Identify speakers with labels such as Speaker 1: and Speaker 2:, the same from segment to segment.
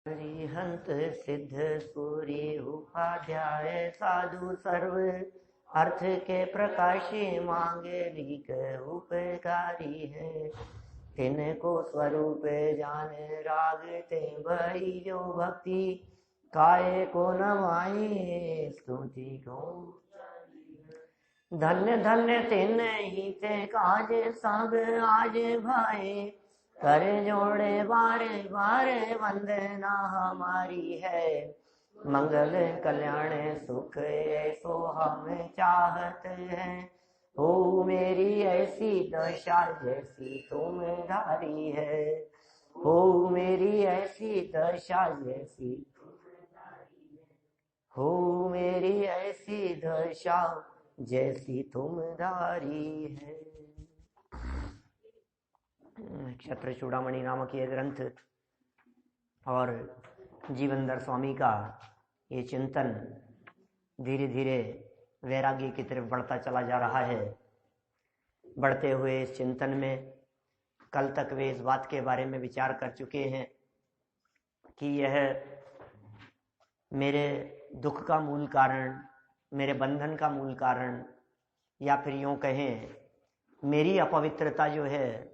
Speaker 1: हरिहंत सिद्ध सूर्य उपाध्याय साधु सर्व अर्थ के प्रकाशी मांगे लिख उपकारी है। तिनको स्वरूप जाने राग ते भई जो भक्ति काय को नवाई स्तुति को। धन्य धन्य तिन ही ते काज सब आज भाए कर जोड़े बारे बारे वंदना हमारी है। मंगल कल्याण सुख ऐसो हम चाहत है। हो मेरी ऐसी दशा जैसी तुम धारी है। हो मेरी ऐसी दशा जैसी हो मेरी ऐसी दशा जैसी तुम धारी है। क्षत्र चूड़ामणि नामक ये ग्रंथ और जीवनधर स्वामी का ये चिंतन धीरे धीरे वैराग्य की तरफ बढ़ता चला जा रहा है। बढ़ते हुए इस चिंतन में कल तक वे इस बात के बारे में विचार कर चुके हैं कि यह मेरे दुख का मूल कारण, मेरे बंधन का मूल कारण, या फिर यूं कहें मेरी अपवित्रता जो है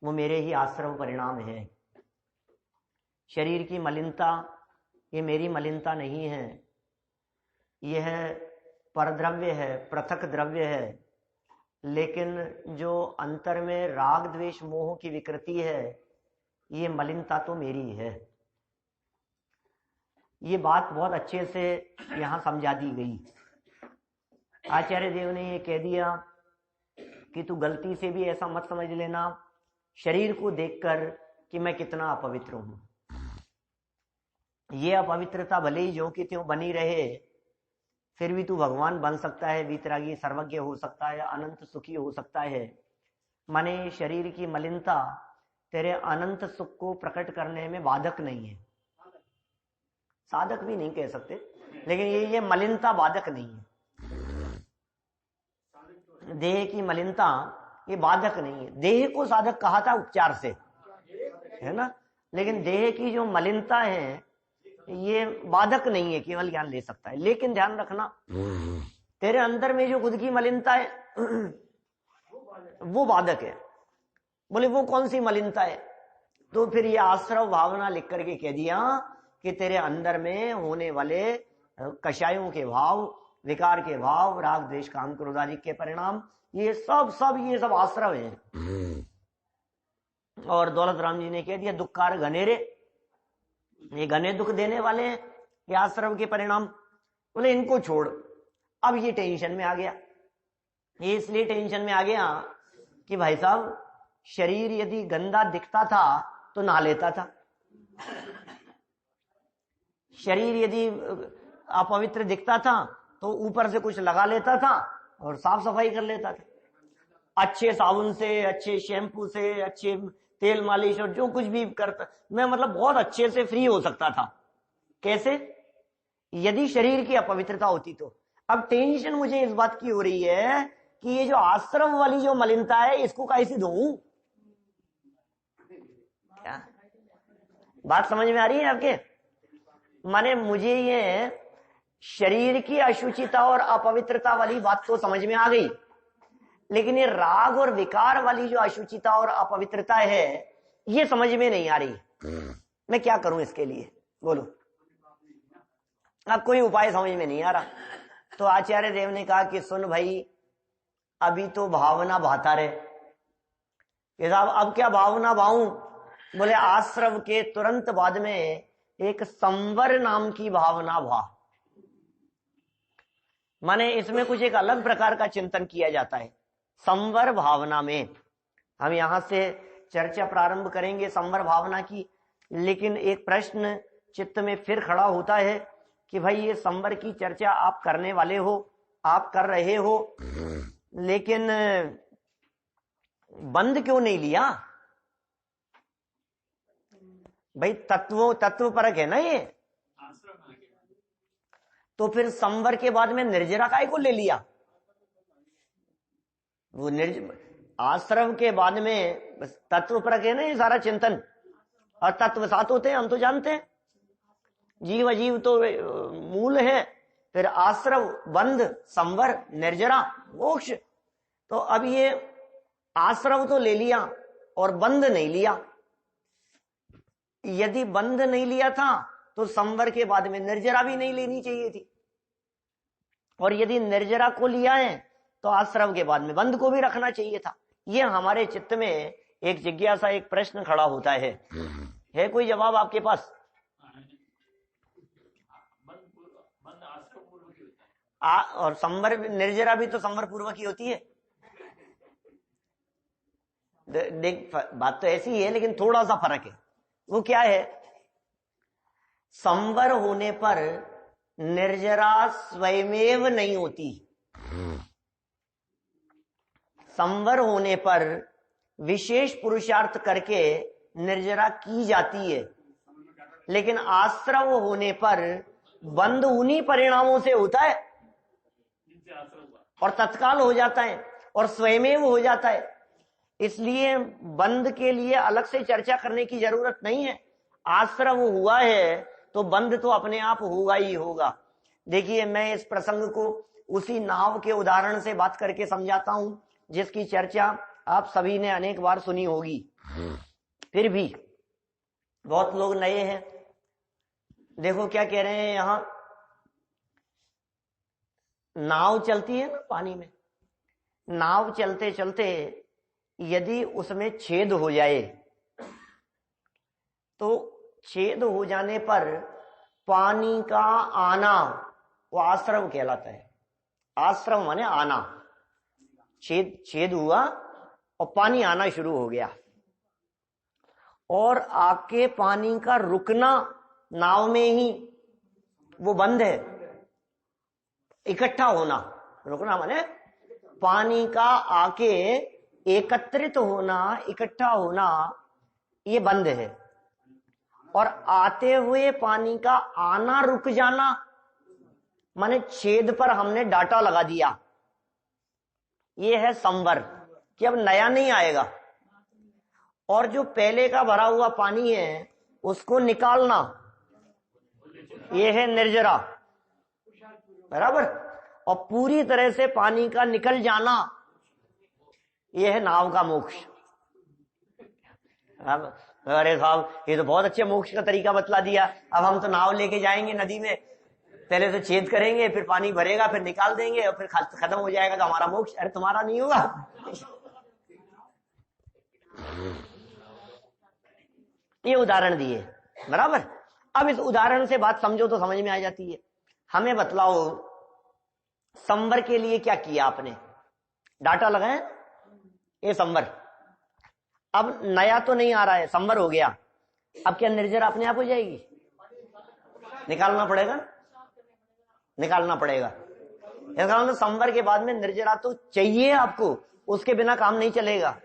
Speaker 1: वो मेरे ही आश्रव परिणाम है। शरीर की मलिनता ये मेरी मलिनता नहीं है, यह परद्रव्य है, पृथक द्रव्य है। लेकिन जो अंतर में राग द्वेष मोह की विकृति है ये मलिनता तो मेरी है। ये बात बहुत अच्छे से यहाँ समझा दी गई। आचार्य देव ने ये कह दिया कि तू गलती से भी ऐसा मत समझ लेना शरीर को देखकर कि मैं कितना अपवित्र हूं। ये अपवित्रता भले ही जो कि त्यों बनी रहे, फिर भी तू भगवान बन सकता है, वीतरागी सर्वज्ञ हो सकता है, अनंत सुखी हो सकता है। माने शरीर की मलिनता तेरे अनंत सुख को प्रकट करने में बाधक नहीं है। साधक भी नहीं कह सकते, लेकिन ये मलिनता बाधक नहीं है। देह की मलिनता ये बाधक नहीं है। देह को साधक कहा था उपचार से, है ना, लेकिन देह की जो मलिनता है ये बाधक नहीं है, केवल ज्ञान ले सकता है। लेकिन ध्यान रखना तेरे अंदर में जो खुद की मलिनता है वो बाधक है। बोले वो कौन सी मलिनता है? तो फिर ये आश्रव भावना लिख करके कह दिया कि तेरे अंदर में होने वाले कषायों के भाव, विकार के भाव, राग द्वेष काम क्रोध आदि के परिणाम, ये सब आश्रव हैं। और दौलत राम जी ने कह दिया दुखकार घनेरे, ये घने दुख देने वाले हैं ये आश्रव के परिणाम। बोले इनको छोड़। अब ये टेंशन में आ गया। ये इसलिए टेंशन में आ गया कि भाई साहब शरीर यदि गंदा दिखता था तो नहा लेता था, शरीर यदि अपवित्र दिखता था तो ऊपर से कुछ लगा लेता था और साफ सफाई कर लेता था। अच्छे साबुन से, अच्छे शैम्पू से, अच्छे तेल मालिश और जो कुछ भी करता, मैं मतलब बहुत अच्छे से फ्री हो सकता था। कैसे? यदि शरीर की अपवित्रता होती तो। अब टेंशन मुझे इस बात की हो रही है कि ये जो आश्रम वाली जो मलिनता है इसको कैसे धोऊं? क्या बात समझ में आ रही है आपके? माने मुझे ये शरीर की अशुचिता और अपवित्रता वाली बात तो समझ में आ गई, लेकिन ये राग और विकार वाली जो अशुचिता और अपवित्रता है ये समझ में नहीं आ रही। मैं क्या करूं इसके लिए? बोलो। अब कोई उपाय समझ में नहीं आ रहा। तो आचार्य देव ने कहा कि सुन भाई, अभी तो भावना भाता रहे। कि साहब अब क्या भावना भाऊं? बोले आश्रव के तुरंत बाद में एक संवर नाम की भावना भा। माने इसमें कुछ एक अलग प्रकार का चिंतन किया जाता है संवर भावना में। हम यहां से चर्चा प्रारंभ करेंगे संवर भावना की, लेकिन एक प्रश्न चित्त में फिर खड़ा होता है कि भाई ये संवर की चर्चा आप करने वाले हो, आप कर रहे हो, लेकिन बंद क्यों नहीं लिया? भाई तत्व परक है ना ये। तो फिर संवर के बाद में निर्जरा काय को ले लिया? वो आश्रम के बाद में तत्व परक है ना ये सारा चिंतन, और तत्व सात होते हैं हम तो जानते हैं। जीव अजीव तो मूल है, फिर आश्रव, बंध, संवर, निर्जरा, मोक्ष। तो अब ये आश्रव तो ले लिया और बंध नहीं लिया। यदि बंध नहीं लिया था तो संवर के बाद में निर्जरा भी नहीं लेनी चाहिए थी, और यदि निर्जरा को लिया है तो आश्रव के बाद में बंध को भी रखना चाहिए था। ये हमारे चित्त में एक जिज्ञासा, एक प्रश्न खड़ा होता है कोई जवाब आपके पास? और संवर, निर्जरा भी तो संवर पूर्वक ही होती है। देख, बात तो ऐसी ही है लेकिन थोड़ा सा फर्क है। वो क्या है? संवर होने पर निर्जरा स्वयमेव नहीं होती, संवर होने पर विशेष पुरुषार्थ करके निर्जरा की जाती है, लेकिन आश्रव होने पर बंध उन्हीं परिणामों से होता है और तत्काल हो जाता है और स्वयमेव हो जाता है। इसलिए बंध के लिए अलग से चर्चा करने की जरूरत नहीं है। आश्रव हुआ है तो बंध तो अपने आप होगा ही होगा। देखिए, मैं इस प्रसंग को उसी नाव के उदाहरण से बात करके समझाता हूं, जिसकी चर्चा आप सभी ने अनेक बार सुनी होगी। फिर भी बहुत लोग नए हैं। देखो क्या कह रहे हैं यहां, नाव चलती है ना पानी में, नाव चलते चलते यदि उसमें छेद हो जाए तो छेद हो जाने पर पानी का आना वो आश्रव कहलाता है। आश्रव माने आना, छेद हुआ और पानी आना शुरू हो गया, और आके पानी का रुकना नाव में ही वो बंद है। इकट्ठा होना, रुकना माने पानी का आके एकत्रित होना, इकट्ठा होना, ये बंद है। और आते हुए पानी का आना रुक जाना माने छेद पर हमने डाटा लगा दिया, ये है संवर, कि अब नया नहीं आएगा। और जो पहले का भरा हुआ पानी है उसको निकालना, ये है निर्जरा, बराबर। और पूरी तरह से पानी का निकल जाना, ये है नाव का मोक्ष। अब अरे साहब, ये तो बहुत अच्छे मोक्ष का तरीका बतला दिया। अब हम तो नाव लेके जाएंगे नदी में, पहले तो छेद करेंगे, फिर पानी भरेगा, फिर निकाल देंगे और फिर खत्म हो जाएगा तो हमारा मोक्ष। अरे तुम्हारा नहीं होगा। ये उदाहरण दिए, बराबर। अब इस उदाहरण से बात समझो तो समझ में आ जाती है। हमें बतलाओ, संवर के लिए क्या किया आपने? डाटा लगाए, ये संवर। अब नया तो नहीं आ रहा है, संवर हो गया। अब क्या निर्जरा अपने आप हो जाएगी? निकालना पड़ेगा, निकालना पड़ेगा। तो संवर के बाद में निर्जरा तो चाहिए आपको, उसके बिना काम नहीं चलेगा।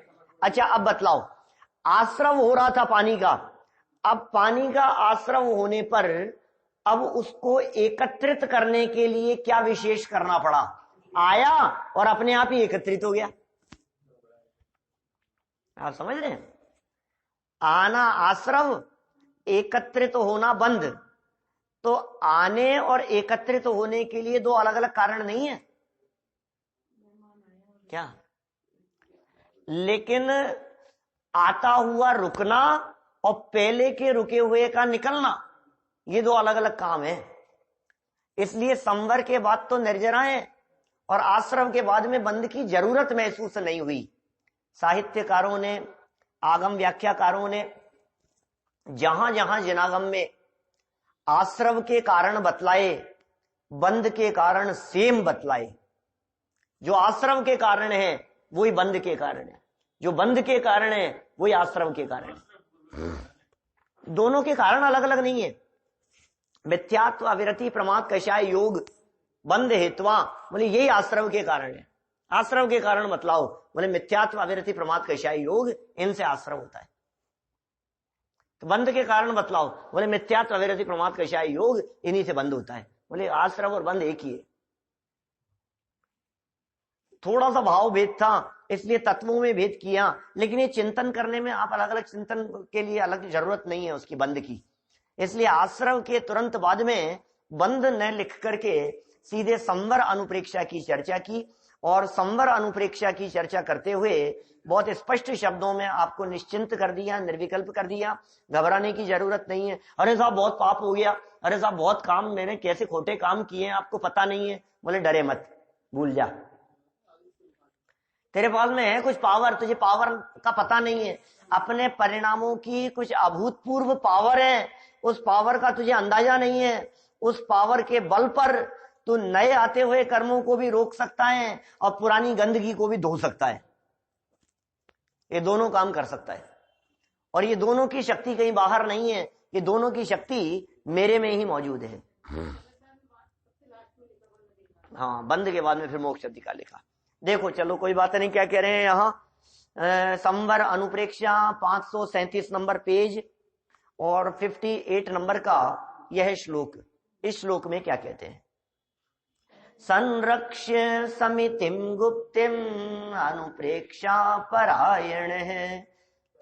Speaker 1: अच्छा, अब बतलाओ, आश्रव हो रहा था पानी का, अब पानी का आश्रव होने पर अब उसको एकत्रित करने के लिए क्या विशेष करना पड़ा? आया और अपने आप ही एकत्रित हो गया। आप समझ रहे हैं? आना आश्रव, एकत्रित होना बंध। तो आने और एकत्रित होने के लिए दो अलग अलग कारण नहीं है क्या? लेकिन आता हुआ रुकना और पहले के रुके हुए का निकलना, ये दो अलग अलग काम है। इसलिए संवर के बाद तो निर्जरा है और आश्रव के बाद में बंध की जरूरत महसूस नहीं हुई। साहित्यकारों ने, आगम व्याख्याकारों ने जहां जहां जिनागम में आश्रव के कारण बतलाए, बंध के कारण सेम बतलाए। जो आश्रव के कारण है वही बंध के कारण है, जो बंध के कारण है वही आश्रव के कारण है। दोनों के कारण अलग अलग नहीं है। मिथ्यात्व, अविरति, प्रमाद, कषाय, योग, बंध हेत्वा, बोले यही आश्रव के कारण है। आश्रव के कारण बतलाओ, बोले मिथ्यात्व, अविरति, प्रमाद, कषाय, योग, इनसे आश्रव होता है। तो बंध के कारण बतलाओ, बोले मिथ्यात्व, अविरति, प्रमाद, कषाय, योग, इन्हीं से बंध होता है। बोले आश्रव और बंध एक ही है। थोड़ा सा भाव भेद था, इसलिए तत्वों में भेद किया, लेकिन ये चिंतन करने में आप अलग अलग चिंतन के लिए अलग जरूरत नहीं है उसकी, बंध की। इसलिए आश्रव के तुरंत बाद में बंध न लिख करके सीधे संवर अनुप्रेक्षा की चर्चा की, और संवर अनुप्रेक्षा की चर्चा करते हुए बहुत स्पष्ट शब्दों में आपको निश्चिंत कर दिया, निर्विकल्प कर दिया। घबराने की जरूरत नहीं है। अरे साहब बहुत पाप हो गया, अरे साहब बहुत काम, मैंने कैसे खोटे काम किए हैं आपको पता नहीं है। बोले डरे मत, भूल जा, तेरे पास में है कुछ पावर, तुझे पावर का पता नहीं है। अपने परिणामों की कुछ अभूतपूर्व पावर है, उस पावर का तुझे अंदाजा नहीं है। उस पावर के बल पर तू नए आते हुए कर्मों को भी रोक सकता है और पुरानी गंदगी को भी धो सकता है। ये दोनों काम कर सकता है, और ये दोनों की शक्ति कहीं बाहर नहीं है, ये दोनों की शक्ति मेरे में ही मौजूद है। हाँ, बंद के बाद में फिर मोक्ष शब्द का लिखा। देखो चलो कोई बात नहीं, क्या कह रहे हैं यहाँ, संवर अनुप्रेक्षा 537 नंबर पेज और 58 नंबर का यह श्लोक। इस श्लोक में क्या कहते हैं? संरक्ष्य समितिम गुप्तिम अनुप्रेक्षा परायण है,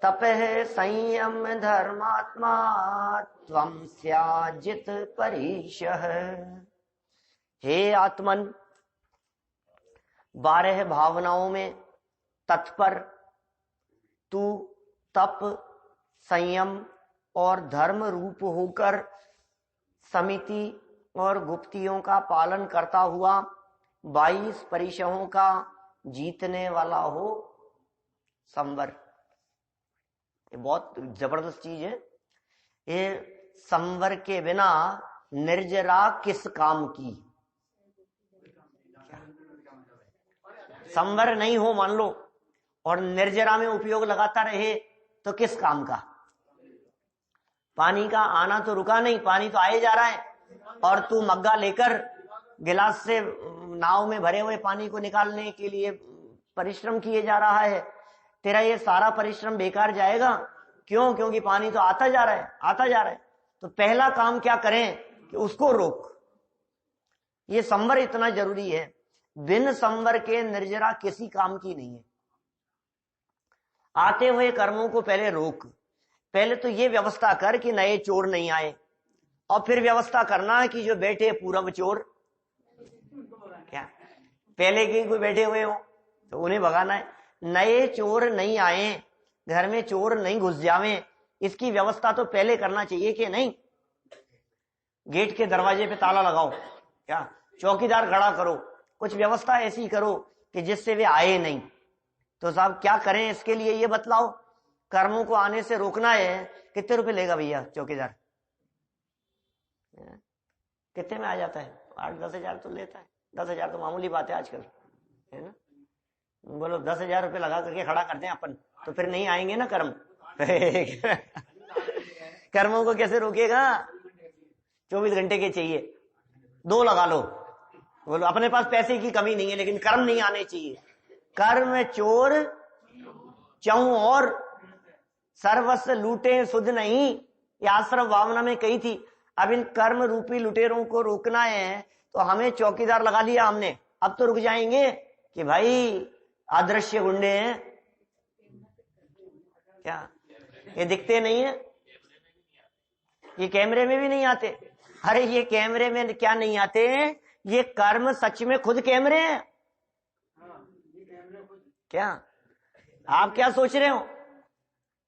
Speaker 1: तपः संयम धर्मात्मा त्वं स्याजित परीशः। हे आत्मन, 12 भावनाओं में तत्पर तू तप, संयम और धर्म रूप होकर समिति और गुप्तियों का पालन करता हुआ 22 परिशहों का जीतने वाला हो संवर। ये बहुत जबरदस्त चीज है। ये संवर के बिना निर्जरा किस काम की? संवर नहीं हो मान लो और निर्जरा में उपयोग लगाता रहे तो किस काम का? पानी का आना तो रुका नहीं, पानी तो आए जा रहा है, और तू मग्गा लेकर गिलास से नाव में भरे हुए पानी को निकालने के लिए परिश्रम किए जा रहा है। तेरा ये सारा परिश्रम बेकार जाएगा। क्यों? क्योंकि पानी तो आता जा रहा है, आता जा रहा है। तो पहला काम क्या करें कि उसको रोक। ये संवर इतना जरूरी है, बिन संवर के निर्जरा किसी काम की नहीं है। आते हुए कर्मों को पहले रोक। पहले तो ये व्यवस्था कर कि नए चोर नहीं आए, और फिर व्यवस्था करना है कि जो बैठे पूर्व चोर, क्या पहले के कोई बैठे हुए हो तो उन्हें भगाना है। नए चोर नहीं आए, घर में चोर नहीं घुस जावे, इसकी व्यवस्था तो पहले करना चाहिए कि नहीं? गेट के दरवाजे पे ताला लगाओ, क्या चौकीदार खड़ा करो, कुछ व्यवस्था ऐसी करो कि जिससे वे आए नहीं। तो साहब क्या करें इसके लिए ये बतलाओ। कर्मों को आने से रोकना है। कितने रुपए लेगा भैया चौकीदार? कितने में आ जाता है? 8-10 हजार तो लेता है। 10 हजार तो मामूली बात है आजकल, है ना? बोलो 10 हजार रुपये लगा करके खड़ा करते हैं अपन, तो फिर नहीं आएंगे ना कर्म। कर्मों को कैसे रोकेगा? 24 घंटे के चाहिए, 2 लगा लो। बोलो अपने पास पैसे की कमी नहीं है, लेकिन कर्म नहीं आने चाहिए। कर्म चोर चहु और सर्वस्व लूटे सुध नहीं, ये आश्रम भावना में कही थी। अब इन कर्म रूपी लुटेरों को रोकना है तो हमें चौकीदार लगा लिया हमने। अब तो रुक जाएंगे कि भाई अदृश्य गुंडे हैं, क्या ये दिखते नहीं है? ये कैमरे में भी नहीं आते। अरे ये कैमरे में क्या नहीं आते? ये कर्म सच में खुद कैमरे हैं। क्या आप क्या सोच रहे हो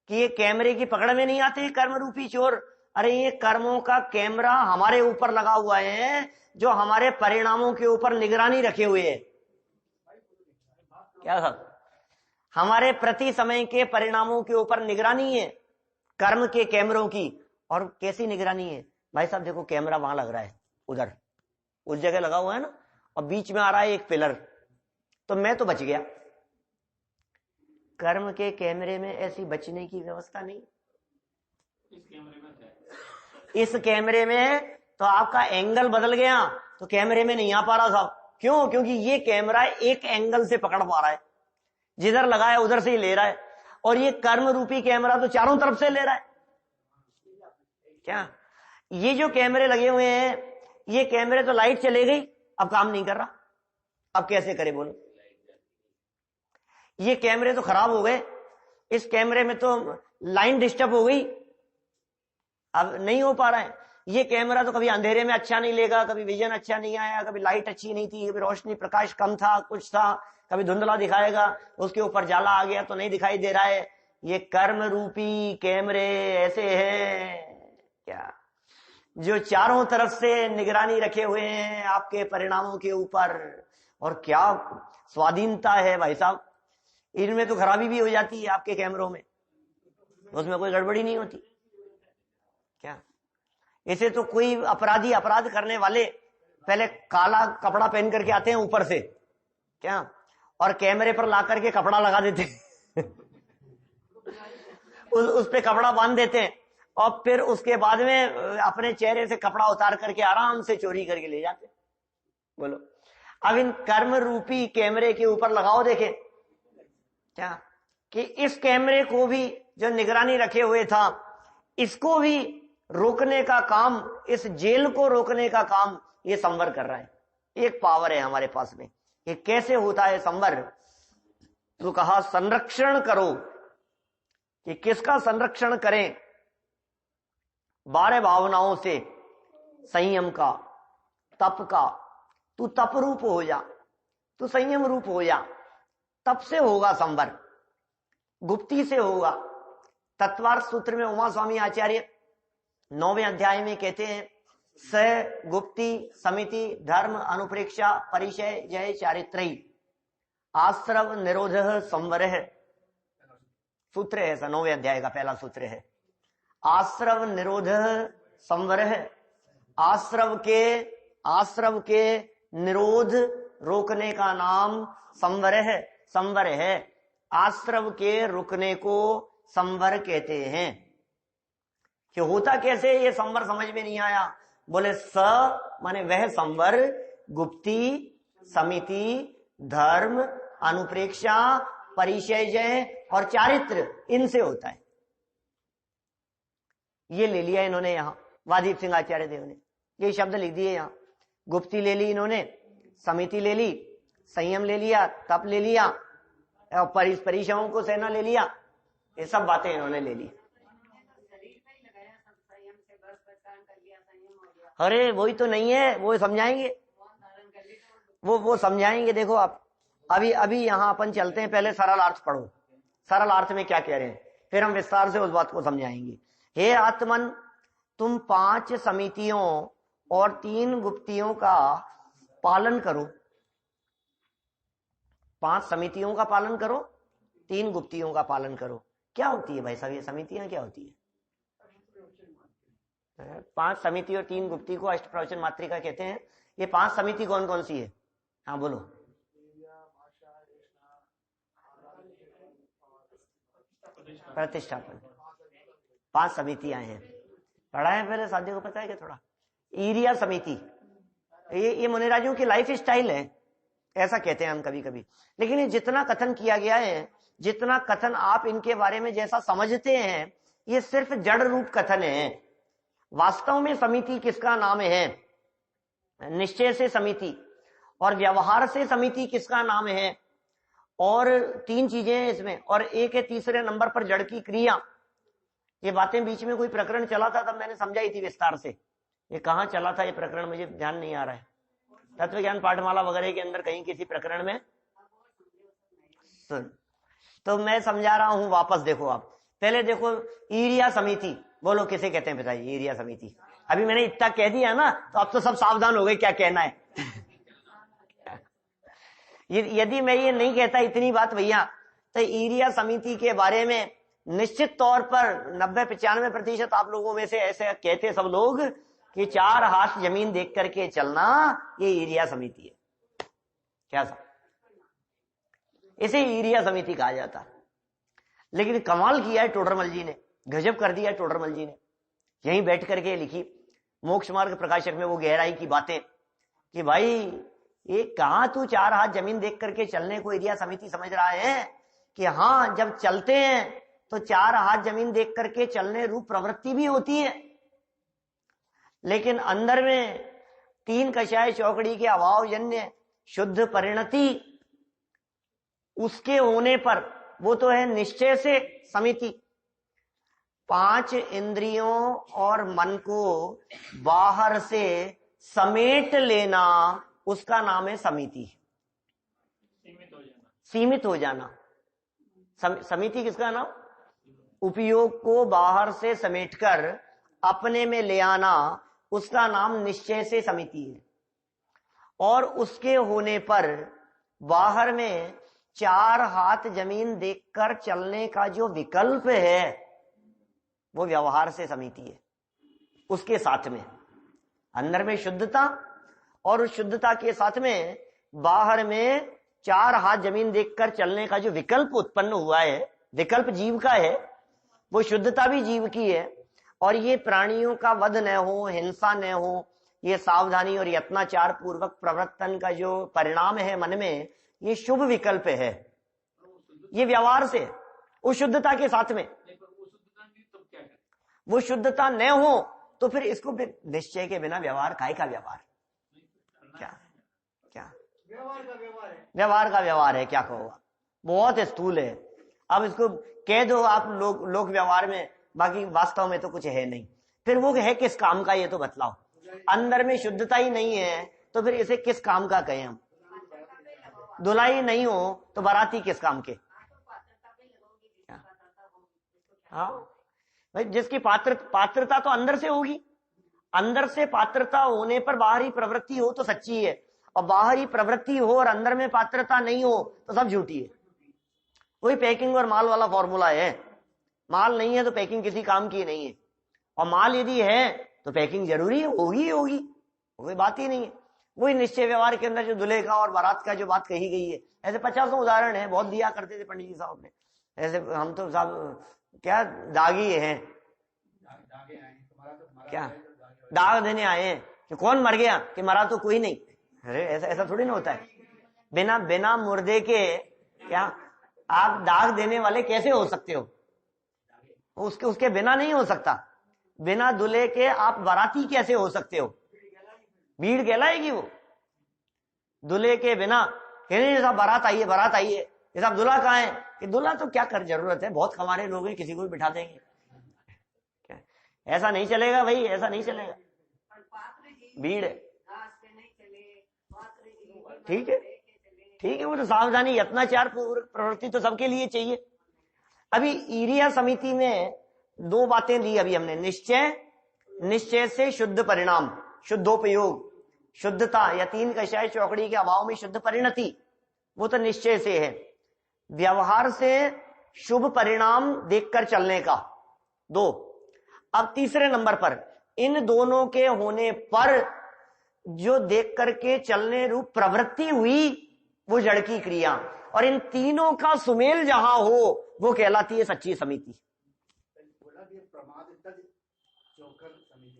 Speaker 1: कि ये कैमरे की पकड़ में नहीं आते कर्म रूपी चोर? अरे ये कर्मों का कैमरा हमारे ऊपर लगा हुआ है, जो हमारे परिणामों के ऊपर निगरानी रखे हुए है। क्या साहब? हमारे प्रति समय के परिणामों के ऊपर निगरानी है कर्म के कैमरों की। और कैसी निगरानी है भाई साहब? देखो कैमरा वहां लग रहा है, उधर उस जगह लगा हुआ है ना, और बीच में आ रहा है एक पिलर, तो मैं तो बच गया। कर्म के कैमरे में ऐसी बचने की व्यवस्था नहीं। इस कैमरे में तो आपका एंगल बदल गया, तो कैमरे में नहीं आ पा रहा साहब। क्यों? क्योंकि ये कैमरा एक एंगल से पकड़ पा रहा है, जिधर लगा है उधर से ही ले रहा है, और ये कर्म रूपी कैमरा तो चारों तरफ से ले रहा है। क्या ये जो कैमरे लगे हुए हैं, ये कैमरे तो लाइट चले गई, अब काम नहीं कर रहा, अब कैसे करे बोलो? ये कैमरे तो खराब हो गए, इस कैमरे में तो लाइन डिस्टर्ब हो गई, अब नहीं हो पा रहा है। ये कैमरा तो कभी अंधेरे में अच्छा नहीं लेगा, कभी विजन अच्छा नहीं आया, कभी लाइट अच्छी नहीं थी, कभी रोशनी प्रकाश कम था, कुछ था, कभी धुंधला दिखाएगा, उसके ऊपर जाला आ गया तो नहीं दिखाई दे रहा है। ये कर्म रूपी कैमरे ऐसे हैं क्या, जो चारों तरफ से निगरानी रखे हुए हैं आपके परिणामों के ऊपर। और क्या स्वाधीनता है भाई साहब, इनमें तो खराबी भी हो जाती है आपके कैमरों में, उसमें कोई गड़बड़ी नहीं होती क्या। इसे तो कोई अपराधी, अपराध करने वाले पहले काला कपड़ा पहन करके आते हैं ऊपर से क्या, और कैमरे पर ला करके कपड़ा लगा देते हैं उस पे कपड़ा बांध देते हैं, और फिर उसके बाद में अपने चेहरे से कपड़ा उतार करके आराम से चोरी करके ले जाते हैं। बोलो, अब इन कर्म रूपी कैमरे के ऊपर लगाओ, देखे क्या कि इस कैमरे को भी जो निगरानी रखे हुए था, इसको भी रोकने का काम, इस जेल को रोकने का काम ये संवर कर रहा है। एक पावर है हमारे पास में। ये कैसे होता है संवर, तो कहा संरक्षण करो, कि किसका संरक्षण करें, 12 भावनाओं से, संयम का, तप का। तू तप रूप हो जा, तू संयम रूप हो जा, तप से होगा संवर, गुप्ती से होगा। तत्वार्थ सूत्र में उमा स्वामी आचार्य 9वें अध्याय में कहते हैं, स गुप्ती समिति धर्म अनुप्रेक्षा परिचय जय चारित्रयी आश्रव निरोध संवर है। सूत्र है, 9वें अध्याय का पहला सूत्र है, आश्रव निरोध संवर है। आश्रव के निरोध रोकने का नाम संवर है, संवर है। आश्रव के रुकने को संवर कहते हैं। कि होता कैसे, ये संवर समझ में नहीं आया। बोले स माने वह संवर, गुप्ती समिति धर्म अनुप्रेक्षा परिचय जय और चारित्र, इनसे होता है। ये ले लिया इन्होंने यहां वादीप सिंह आचार्य देव ने, ये शब्द लिख दिए यहां। गुप्ती ले ली इन्होंने, समिति ले ली, संयम ले लिया, तप ले लिया, और परिचयों को सहना ले लिया, ये सब बातें इन्होंने ले ली। अरे वही तो नहीं है, वो समझाएंगे, वो समझाएंगे। देखो आप अभी यहां अपन चलते हैं, पहले सरल अर्थ पढ़ो, सरल अर्थ में क्या कह रहे हैं, फिर हम विस्तार से उस बात को समझाएंगे। हे आत्मन, तुम 5 समितियों और 3 गुप्तियों का पालन करो। 5 समितियों का पालन करो, 3 गुप्तियों का पालन करो। क्या होती है भाई साहब ये समितियां, क्या होती है? 5 समिति और 3 गुप्ती को अष्ट प्रवचन मात्रिका कहते हैं। ये 5 समिति कौन कौन सी है? हाँ बोलो। प्रतिष्ठापन 5 समितियां हैं, पढ़ा है पहले, साथियों को पता है क्या थोड़ा? ईरिया समिति, ये मुनिराजों की लाइफ स्टाइल है, ऐसा कहते हैं हम कभी कभी। लेकिन ये जितना कथन किया गया है, जितना कथन आप इनके बारे में जैसा समझते हैं, ये सिर्फ जड़ रूप कथन है। वास्तव में समिति किसका नाम है? निश्चय से समिति और व्यवहार से समिति किसका नाम है? और 3 चीजें हैं इसमें, और एक है तीसरे नंबर पर जड़ की क्रिया। ये बातें बीच में कोई प्रकरण चला था, तब मैंने समझाई थी विस्तार से। ये कहाँ चला था ये प्रकरण, मुझे ध्यान नहीं आ रहा है। तत्व ज्ञान पाठमाला वगैरह के अंदर कहीं किसी प्रकरण में सुन, तो मैं समझा रहा हूं वापस। देखो आप पहले देखो, ईरिया समिति, बोलो किसे कहते हैं बताइए? ईरिया समिति। अभी मैंने इतना कह दिया ना, तो अब तो सब सावधान हो गए क्या कहना है यदि मैं ये नहीं कहता इतनी बात भैया, तो ईरिया समिति के बारे में निश्चित तौर पर 90-95% आप लोगों में से ऐसे कहते सब लोग कि 4 हाथ जमीन देख करके चलना, ये ईरिया समिति है। क्या सब इसे ईरिया समिति कहा जाता। लेकिन कमाल किया है टोडरमल जी ने, गजब कर दिया टोडरमल जी ने। यहीं बैठ करके लिखी मोक्ष मार्ग प्रकाशक में वो गहराई की बातें कि भाई ये कहां तू 4 हाथ जमीन देख करके चलने को ईरिया समिति समझ रहा है? कि हाँ, जब चलते हैं तो 4 हाथ जमीन देख करके चलने रूप प्रवृत्ति भी होती है, लेकिन अंदर में 3 कषाय चौकड़ी के अभावजन्य शुद्ध परिणति उसके होने पर, वो तो है निश्चय से समिति। 5 इंद्रियों और मन को बाहर से समेट लेना, उसका नाम है समिति। सीमित हो जाना। समिति किसका नाम? उपयोग को बाहर से समेटकर अपने में ले आना, उसका नाम निश्चय से समिति है। और उसके होने पर बाहर में 4 हाथ जमीन देखकर चलने का जो विकल्प है, वो व्यवहार से समिति है। उसके साथ में अंदर में शुद्धता, और उस शुद्धता के साथ में बाहर में 4 हाथ जमीन देखकर चलने का जो विकल्प उत्पन्न हुआ है, विकल्प जीव का है, वो शुद्धता भी जीव की है। और ये प्राणियों का वध न हो, हिंसा न हो, ये सावधानी और यत्नाचार पूर्वक प्रवर्तन का जो परिणाम है मन में, ये शुभ विकल्प है। ये व्यवहार से उस शुद्धता के साथ में, वो शुद्धता न हो तो फिर इसको निश्चय के बिना व्यवहार काय का व्यवहार? क्या क्या व्यवहार का व्यवहार है? क्या कहोगा? बहुत स्थूल है। अब इसको कह दो आप लोक व्यवहार में, बाकी वास्तव में तो कुछ है नहीं। फिर वो है किस काम का, ये तो बतलाओ। अंदर में शुद्धता ही नहीं है तो फिर इसे किस काम का कहें हम? धुलाई नहीं हो तो बाराती किस काम के? हाँ भाई, जिसकी पात्रता तो अंदर से होगी। अंदर से पात्रता होने पर बाहरी प्रवृत्ति हो तो सच्ची है, और बाहरी प्रवृत्ति हो और अंदर में पात्रता नहीं हो तो सब झूठी है। वही पैकिंग और माल वाला फॉर्मूला है। माल नहीं है तो पैकिंग किसी काम की नहीं है, और माल यदि है तो पैकिंग जरूरी है, होगी, कोई बात ही नहीं है। वही निश्चय व्यवहार के अंदर जो दूल्हे का और बारात का जो बात कही गई है, ऐसे 50 उदाहरण है, बहुत दिया करते थे पंडित जी साहब ने। ऐसे हम तो साहब क्या दागी हैं, क्या दाग देने आए हैं कि कौन मर गया, कि मरा तो कोई नहीं। अरे ऐसा थोड़ी ना होता है। बिना मुर्दे के क्या आप दाग देने वाले कैसे हो सकते हो? उसके बिना नहीं हो सकता। बिना दूल्हे के आप बाराती कैसे हो सकते हो? भीड़ कहलाएगी वो। दूल्हे के बिना कहने साहब बारात आई है, ये साहब दूल्हा कहाँ है? कि दूल्हा तो क्या कर जरूरत है, बहुत हमारे लोग हैं, किसी को भी बिठा देंगे। क्या ऐसा नहीं चलेगा भाई, ऐसा नहीं चलेगा। भीड़ है, ठीक है, वो तो सावधानी यत्नाचार प्रवृत्ति तो सबके लिए चाहिए। अभी ईरिया समिति में 2 बातें ली अभी हमने। निश्चय से शुद्ध परिणाम, शुद्धोपयोग, शुद्धता या 3 कषाय चौकड़ी के अभाव में शुद्ध परिणति, वो तो निश्चय से है। व्यवहार से शुभ परिणाम देखकर चलने का 2। अब तीसरे नंबर पर इन दोनों के होने पर जो देख करके चलने रूप प्रवृत्ति हुई, वो जड़ की क्रिया, और इन तीनों का सुमेल जहां हो वो कहलाती है सच्ची समिति।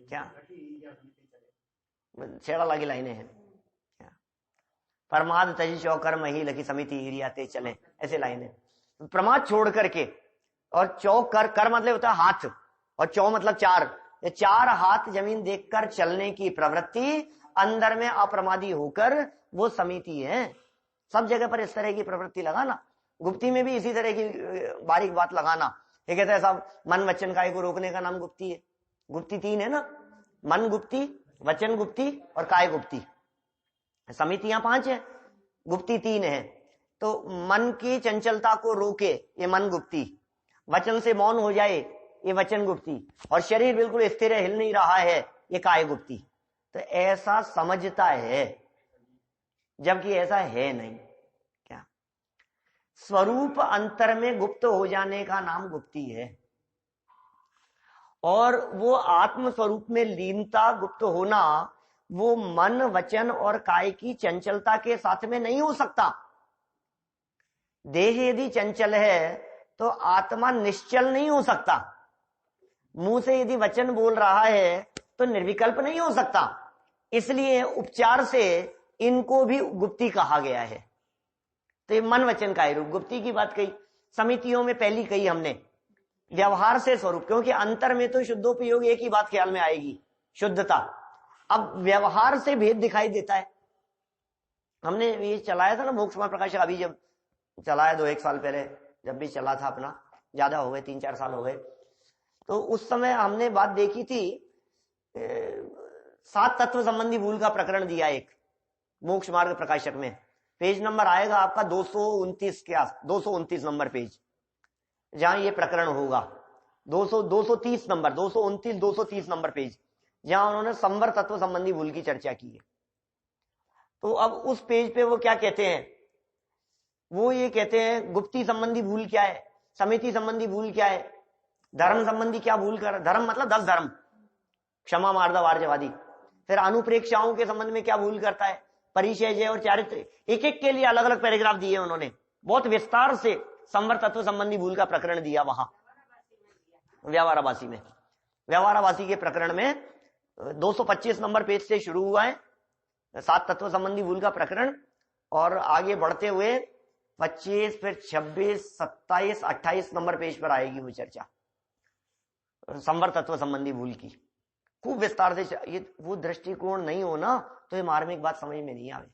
Speaker 1: क्या छेड़ा लागी लाइनें हैं? प्रमाद तजी चौकर मही लगी समिति हिरियाते चले, ऐसे लाइनें। प्रमाद छोड़ करके, और चौक कर मतलब होता है हाथ, और चौ मतलब 4, ये 4 हाथ जमीन देखकर चलने की प्रवृत्ति अंदर में अप्रमादी होकर वो समिति है। सब जगह पर इस तरह की प्रवृत्ति लगाना, गुप्ती में भी इसी तरह की बारीक बात लगाना। ये कहते हैं साहब मन वचन काय को रोकने का नाम गुप्ती है। गुप्ती 3 है ना, मन गुप्ती, वचन गुप्ती और काय गुप्ती। समितियां 5 है, गुप्ती 3 है। तो मन की चंचलता को रोके ये मन गुप्ती, वचन से मौन हो जाए ये वचन गुप्ती, और शरीर बिल्कुल स्थिर हिल नहीं रहा है ये काय गुप्ती। तो ऐसा समझता है, जबकि ऐसा है नहीं। क्या स्वरूप अंतर में गुप्त हो जाने का नाम गुप्ती है, और वो आत्म स्वरूप में लीनता, गुप्त होना, वो मन वचन और काय की चंचलता के साथ में नहीं हो सकता। देह यदि चंचल है तो आत्मा निश्चल नहीं हो सकता। मुंह से यदि वचन बोल रहा है तो निर्विकल्प नहीं हो सकता। इसलिए उपचार से इनको भी गुप्ती कहा गया है। तो ये मन वचन काय रूप गुप्ती की बात कही। समितियों में पहली कही हमने व्यवहार से स्वरूप, क्योंकि अंतर में तो शुद्धोपयोग एक ही बात ख्याल में आएगी, शुद्धता। अब व्यवहार से भेद दिखाई देता है। हमने ये चलाया था ना मोक्ष प्रकाश, अभी जब चलाया 2-1 साल पहले, जब भी चला था अपना, ज्यादा हो गए 3-4 साल हो गए। तो उस समय हमने बात देखी थी, 7 तत्व संबंधी भूल का प्रकरण दिया एक, मोक्ष मार्ग प्रकाशक में। पेज नंबर आएगा आपका 229 के 229 नंबर पेज, जहां ये प्रकरण होगा। 230 नंबर, 229 230 नंबर पेज, जहां उन्होंने संवर तत्व संबंधी भूल की चर्चा की है। तो अब उस पेज पे वो क्या कहते हैं, वो ये कहते हैं गुप्ती संबंधी भूल क्या है, समिति संबंधी भूल क्या है, धर्म संबंधी क्या भूल कर, धर्म मतलब 10 धर्म, क्षमा मार्दव आर्यवादी। फिर अनुप्रेक्षाओं के संबंध में क्या भूल करता है, परिचय जय और चारित्र, एक एक के लिए अलग अलग पैराग्राफ दिए उन्होंने, बहुत विस्तार से संवर तत्व संबंधी भूल का प्रकरण दिया वहां व्यवहाराभासी में। व्यवहाराभासी के प्रकरण में 225 नंबर पेज से शुरू हुआ है 7 तत्व संबंधी भूल का प्रकरण, और आगे बढ़ते हुए 25, फिर 26, 27, 28 नंबर पेज पर आएगी वो चर्चा संवर तत्व संबंधी भूल की, खूब विस्तार से। ये वो दृष्टिकोण नहीं हो ना तो ये मार्मिक बात समझ में नहीं आवे।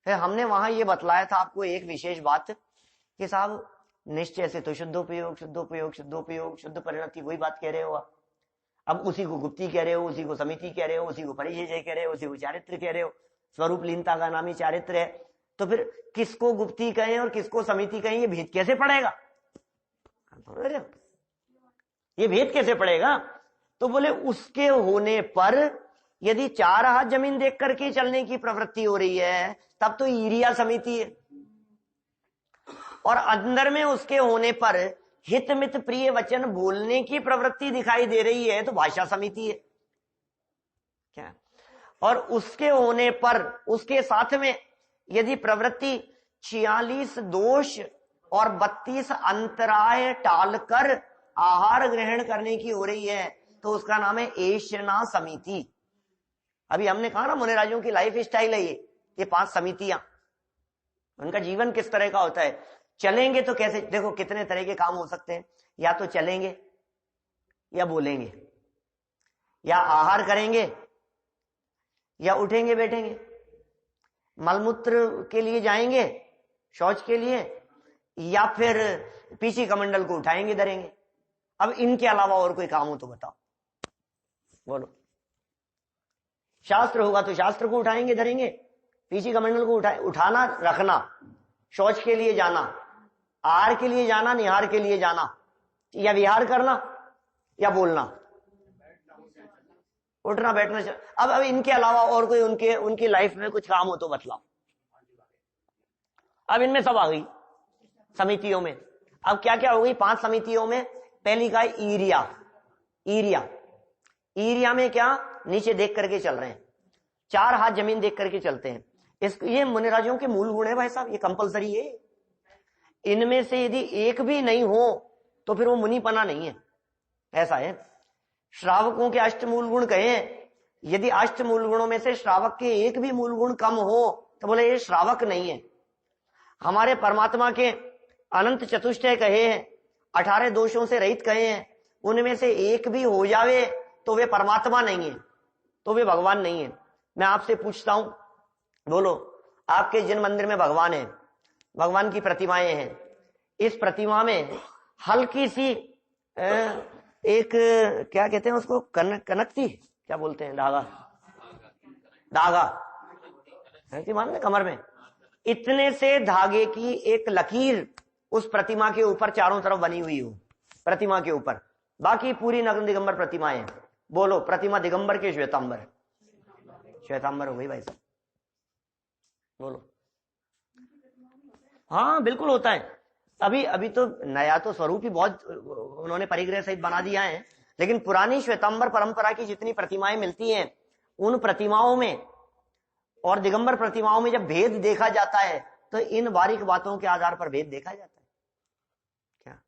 Speaker 1: फिर हमने वहां ये बतलाया था आपको एक विशेष बात कि साहब निश्चय से तो शुद्धोपयोग शुद्धोपयोग शुद्धोपयोग शुद्ध परिणति, वही बात कह रहे हो आप। अब उसी को गुप्ती कह रहे हो, उसी को समिति कह रहे हो, उसी को परिचय कह रहे हो, उसी को चारित्र कह रहे हो। स्वरूप लीनता का नाम ही चारित्र है, तो फिर किसको गुप्ती कहें और किसको समिति कहें, ये भेद कैसे पड़ेगा, ये भेद कैसे पड़ेगा? तो बोले उसके होने पर यदि 4 हाथ जमीन देख करके चलने की प्रवृत्ति हो रही है तब तो ईरिया समिति है, और अंदर में उसके होने पर हित मित प्रिय वचन बोलने की प्रवृत्ति दिखाई दे रही है तो भाषा समिति है क्या? और उसके होने पर उसके साथ में यदि प्रवृत्ति 46 दोष और 32 अंतराय टालकर आहार ग्रहण करने की हो रही है तो उसका नाम है एशना समिति। अभी हमने कहा ना मुनिराजों की लाइफ स्टाइल है ये 5 समितियां, उनका जीवन किस तरह का होता है। चलेंगे तो कैसे, देखो कितने तरह के काम हो सकते हैं, या तो चलेंगे या बोलेंगे या आहार करेंगे या उठेंगे बैठेंगे, मलमूत्र के लिए जाएंगे, शौच के लिए, या फिर पीछे कमंडल को उठाएंगे धरेंगे। अब इनके अलावा और कोई काम हो तो बताओ, बोलो। शास्त्र होगा तो शास्त्र को उठाएंगे धरेंगे, पीछे कमंडल को उठाना रखना, शौच के लिए जाना, आहार के लिए जाना, निहार के लिए जाना, या विहार करना या बोलना, उठना बैठना। अब इनके अलावा और कोई उनकी लाइफ में कुछ काम हो तो बतलाओ। अब इनमें सब आ गई समितियों में। अब क्या क्या हो गई 5 समितियों में? पहली का ईरिया। ईरिया में क्या, नीचे देख करके चल रहे हैं, 4 हाथ जमीन देख करके चलते हैं। ये मुनिराजों के मूल गुण है भाई साहब, ये कंपलसरी है। इनमें से यदि एक भी नहीं हो तो फिर वो मुनिपना नहीं है, ऐसा है। श्रावकों के 8 मूल गुण कहे, यदि 8 मूल गुणों में से श्रावक के एक भी मूल गुण कम हो तो बोले ये श्रावक नहीं है। हमारे परमात्मा के अनंत चतुष्टय कहे हैं, 18 दोषों से रहित कहे हैं, उनमें से एक भी हो जावे तो वे परमात्मा नहीं है, तो वे भगवान नहीं है। मैं आपसे पूछता हूं, बोलो, आपके जिन मंदिर में भगवान है, भगवान की प्रतिमाएं हैं, इस प्रतिमा में हल्की सी एक क्या कहते हैं उसको, कनकती क्या बोलते हैं, धागा मान कमर में, इतने से धागे की एक लकीर उस प्रतिमा के ऊपर चारों तरफ बनी हुई हो, प्रतिमा के ऊपर, बाकी पूरी नग्न दिगंबर प्रतिमाएं हैं। बोलो, प्रतिमा दिगंबर के श्वेतांबर? श्वेतांबर हो गई भाई साहब, बोलो। हाँ बिल्कुल होता है। अभी तो नया तो स्वरूप ही बहुत उन्होंने परिग्रह सहित बना दिया है, लेकिन पुरानी श्वेतांबर परंपरा की जितनी प्रतिमाएं मिलती हैं, उन प्रतिमाओं में और दिगंबर प्रतिमाओं में जब भेद देखा जाता है तो इन बारीक बातों के आधार पर भेद देखा जाता है। क्या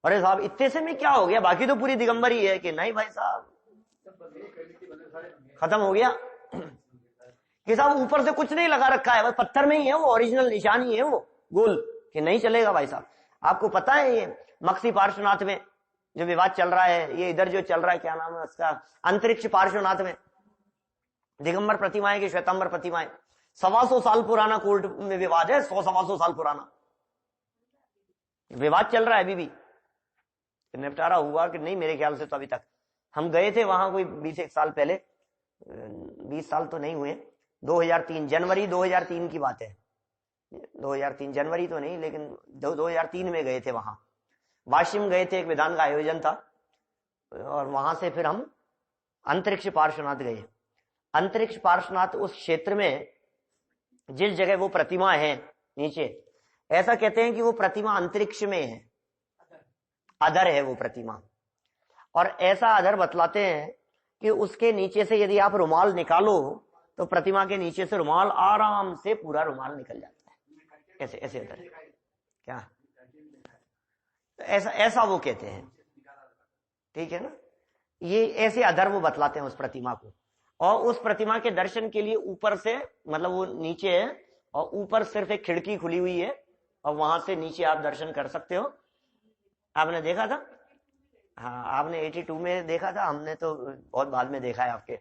Speaker 1: अरे साहब इतने से में क्या हो गया, बाकी तो पूरी दिगंबर ही है? कि नहीं भाई साहब, खत्म हो गया कि साहब ऊपर से कुछ नहीं लगा रखा है, पत्थर में ही है वो, ओरिजिनल निशानी है वो गोल, कि नहीं चलेगा भाई साहब। आपको पता है ये मक्सी पार्श्वनाथ में जो विवाद चल रहा है, ये इधर जो चल रहा है, क्या नाम है उसका, अंतरिक्ष पार्श्वनाथ में दिगंबर प्रतिमाएं की श्वेतांबर प्रतिमाएं, 125 साल पुराना कोर्ट में विवाद है, 100-125 साल पुराना विवाद चल रहा है अभी भी। निपटारा हुआ कि नहीं मेरे ख्याल से तो अभी तक। हम गए थे वहां कोई 20 साल पहले, 20 साल तो नहीं हुए, 2003 जनवरी 2003 की बात है, 2003 जनवरी तो नहीं लेकिन 2003 में गए थे वहां, वाशिम गए थे, एक विधान का आयोजन था और वहां से फिर हम अंतरिक्ष पार्श्वनाथ गए। अंतरिक्ष पार्श्वनाथ उस क्षेत्र में जिस जगह वो प्रतिमा है नीचे, ऐसा कहते हैं कि वो प्रतिमा अंतरिक्ष में है, अधर है वो प्रतिमा, और ऐसा अधर बतलाते हैं कि उसके नीचे से यदि आप रुमाल निकालो तो प्रतिमा के नीचे से रुमाल आराम से पूरा रुमाल निकल जाता है, ऐसे ऐसे अधर क्या, ऐसा ऐसा वो कहते हैं, ठीक है ना। ये ऐसे अधर वो बतलाते हैं उस प्रतिमा को, और उस प्रतिमा के दर्शन के लिए ऊपर से, मतलब वो नीचे है और ऊपर सिर्फ एक खिड़की खुली हुई है और वहां से नीचे आप दर्शन कर सकते हो। आपने देखा था? हाँ, आपने 82 में देखा था, हमने तो बहुत बाद में देखा है आपके।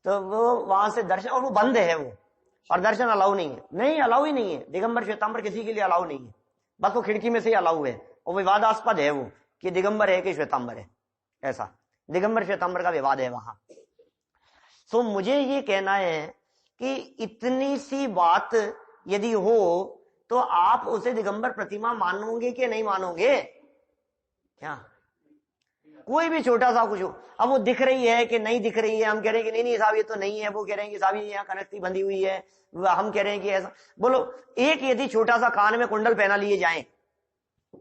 Speaker 1: तो वो वहां से दर्शन, और वो बंद है वो, और दर्शन अलाउ नहीं है, नहीं अलाउ ही नहीं है, दिगंबर श्वेतांबर किसी के लिए अलाउ नहीं है, बस वो खिड़की में से ही अलाउ है, और विवादास्पद है वो कि दिगंबर है कि श्वेतांबर है, ऐसा दिगंबर श्वेतांबर का विवाद है वहां। सो मुझे ये कहना है कि इतनी सी बात यदि हो तो आप उसे दिगंबर प्रतिमा मानोगे कि नहीं मानोगे? क्या कोई भी छोटा सा कुछ हो, अब वो दिख रही है कि नहीं दिख रही है, हम कह रहे हैं कि नहीं साहब ये तो नहीं है, वो कह रहे हैं कि साहब ये यहाँ कनकती बंधी हुई है, हम कह रहे हैं कि ऐसा। बोलो एक यदि छोटा सा कान में कुंडल पहना लिए जाए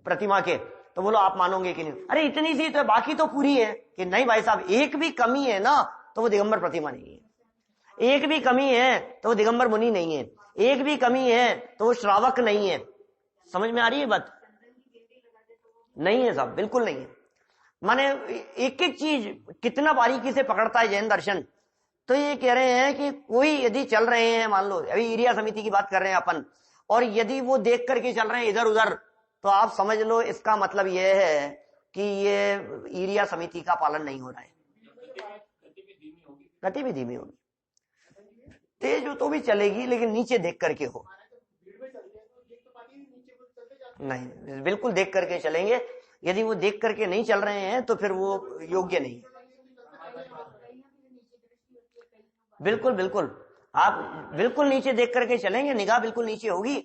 Speaker 1: प्रतिमा के, तो बोलो आप मानोगे कि नहीं? अरे इतनी सी तो, बाकी तो पूरी है, कि नहीं भाई साहब एक भी कमी है ना तो वो दिगंबर प्रतिमा नहीं है, एक भी कमी है तो वो दिगंबर मुनि नहीं है, एक भी कमी है तो वो श्रावक नहीं है। समझ में आ रही है बात? नहीं है साहब, बिल्कुल नहीं है। माने एक एक चीज कितना बारीकी से पकड़ता है जैन दर्शन। तो ये कह रहे हैं कि कोई यदि चल रहे हैं, मान लो अभी इरिया समिति की बात कर रहे हैं अपन, और यदि वो देख करके चल रहे हैं इधर उधर, तो आप समझ लो इसका मतलब यह है कि ये इरिया समिति का पालन नहीं हो रहा है, गति भी धीमी होगी, तेज हो तो भी चलेगी लेकिन नीचे देख करके हो, नहीं बिल्कुल देख करके चलेंगे। यदि वो देख करके नहीं चल रहे हैं तो फिर वो योग्य नहीं। बिल्कुल बिल्कुल, आप बिल्कुल नीचे देख करके चलेंगे, निगाह बिल्कुल नीचे होगी,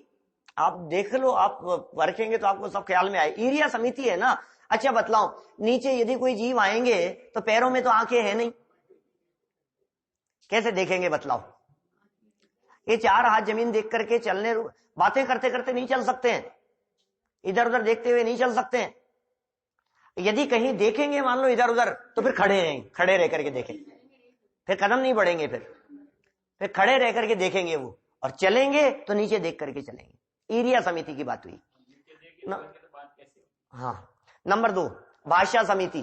Speaker 1: आप देख लो, आप परखेंगे तो आपको सब ख्याल में आए। इरिया समिति है ना। अच्छा बतलाओ, नीचे यदि कोई जीव आएंगे तो पैरों में तो आंखें है नहीं, कैसे देखेंगे बताओ? ये चार हाथ जमीन देख करके चलने, बातें करते करते नहीं चल सकते हैं, इधर उधर देखते हुए नहीं चल सकते हैं। यदि कहीं देखेंगे मान लो इधर उधर, तो फिर खड़े रहेंगे, खड़े रह करके देखें, फिर कदम नहीं बढ़ेंगे, फिर खड़े रह करके देखेंगे वो, और चलेंगे तो नीचे देख करके चलेंगे। इरिया समिति की बात हुई हाँ। नंबर 2 भाषा समिति।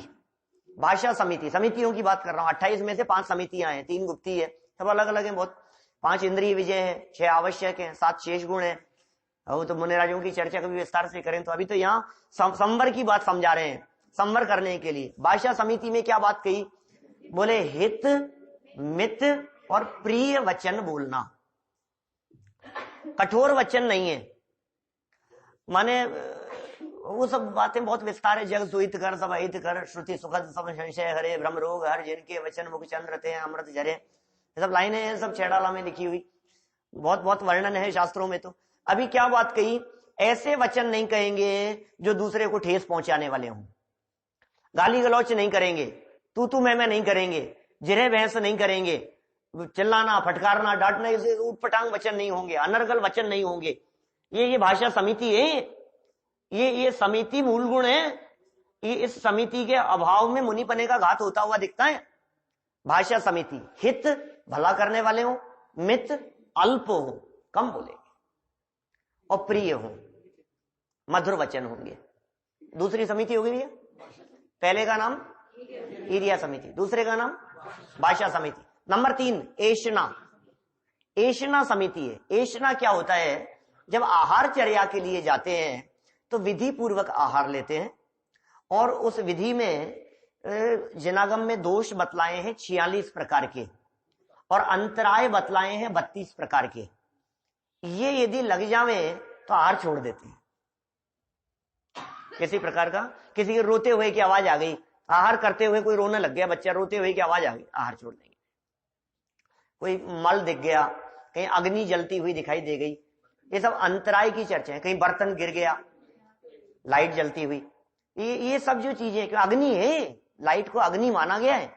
Speaker 1: भाषा समिति, समितियों की बात कर रहा हूं। 28 में से 5 समितियां हैं, 3 गुप्ती है, सब अलग अलग है बहुत। 5 इंद्रिय विजय है, 6 आवश्यक है, 7 शेष गुण है। वो तो मुनिराजों की चर्चा कभी विस्तार से करें, तो अभी तो यहाँ संवर की बात समझा रहे हैं, संवर करने के लिए। भाषा समिति में क्या बात कही? बोले हित मित और प्रिय वचन बोलना, कठोर वचन नहीं है। माने वो सब बातें बहुत विस्तार है, जग सुहित कर सब अहित कर, श्रुति सुखद सब संशय हरे, भ्रम रोग हर जिनके वचन मुख चंद्र थे अमृत झरे। ये सब लाइनें हैं, सब छेड़ाला में लिखी हुई, बहुत बहुत वर्णन है शास्त्रों में। तो अभी क्या बात कही? ऐसे वचन नहीं कहेंगे जो दूसरे को ठेस पहुंचाने वाले हों, गाली गलौच नहीं करेंगे, तू मैं नहीं करेंगे, जिरे बहस नहीं करेंगे, चिल्लाना फटकारना डांटना, इसे ऊटपटांग वचन नहीं होंगे, अनर्गल वचन नहीं होंगे। ये भाषा समिति है, ये समिति मूल गुण है। ये इस समिति के अभाव में मुनिपने का घात होता हुआ दिखता है। भाषा समिति, हित भला करने वाले हो, मित अल्प हो, कम बोलेंगे, और प्रिय हो, मधुर वचन होंगे। दूसरी समिति होगी भैया, पहले का नाम इरिया समिति, दूसरे का नाम भाषा समिति। नंबर 3 एषणा। एषणा समिति है। एषणा क्या होता है? जब आहार चर्या के लिए जाते हैं तो विधि पूर्वक आहार लेते हैं, और उस विधि में जनागम में दोष बतलाए हैं 46 प्रकार के, और अंतराय बतलाए हैं 32 प्रकार के। ये यदि लग जावे तो आहार छोड़ देते हैं। किसी प्रकार का, किसी के रोते हुए की आवाज आ गई, आहार करते हुए कोई रोने लग गया, बच्चा रोते हुए की आवाज आ गई, आहार छोड़ देंगे। कोई मल दिख गया, कहीं अग्नि जलती हुई दिखाई दे गई, ये सब अंतराय की चर्चा है। कहीं बर्तन गिर गया, लाइट जलती हुई, ये सब जो चीजें, अग्नि है, लाइट को अग्नि माना गया है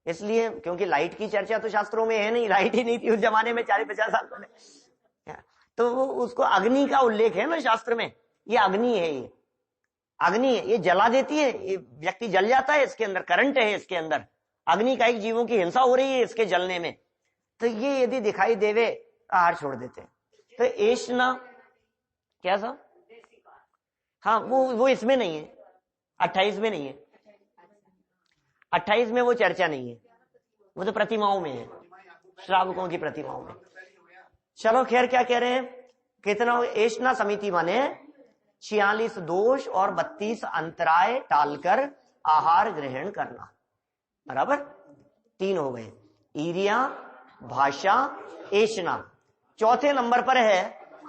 Speaker 1: इसलिए, क्योंकि लाइट की चर्चा तो शास्त्रों में है नहीं, लाइट ही नहीं थी उस जमाने में 40-50 साल पहले, तो वो उसको अग्नि का उल्लेख है ना शास्त्र में। ये अग्नि है, ये अग्नि है, ये जला देती है, ये व्यक्ति जल जाता है, इसके अंदर करंट है, इसके अंदर अग्नि का, एक जीवों की हिंसा हो रही है इसके जलने में। तो ये यदि दिखाई देवे आहार छोड़ देते हैं। तो एष्णा क्या सा, हाँ वो इसमें नहीं है, 28 में नहीं है, 28 में वो चर्चा नहीं है, वो तो प्रतिमाओं में है, श्रावकों की प्रतिमाओं में। चलो खैर, क्या कह रहे हैं, कितना एष्णा समिति माने 46 दोष और 32 अंतराय टालकर आहार ग्रहण करना, बराबर 3 हो गए, ईरिया, भाषा, एष्णा। चौथे नंबर पर है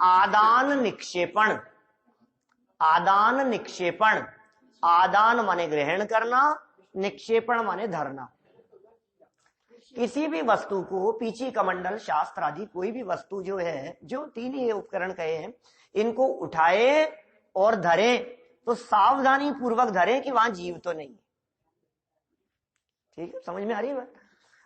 Speaker 1: आदान निक्षेपण। आदान निक्षेपण, आदान माने ग्रहण करना, निक्षेपण माने धरना। किसी भी वस्तु को, पीछी कमंडल, शास्त्र आदि कोई भी वस्तु जो है, जो 3 ही उपकरण कहे हैं, इनको उठाए और धरे तो सावधानी पूर्वक धरे कि वहां जीव तो नहीं। ठीक है, समझ में आ रही है बात?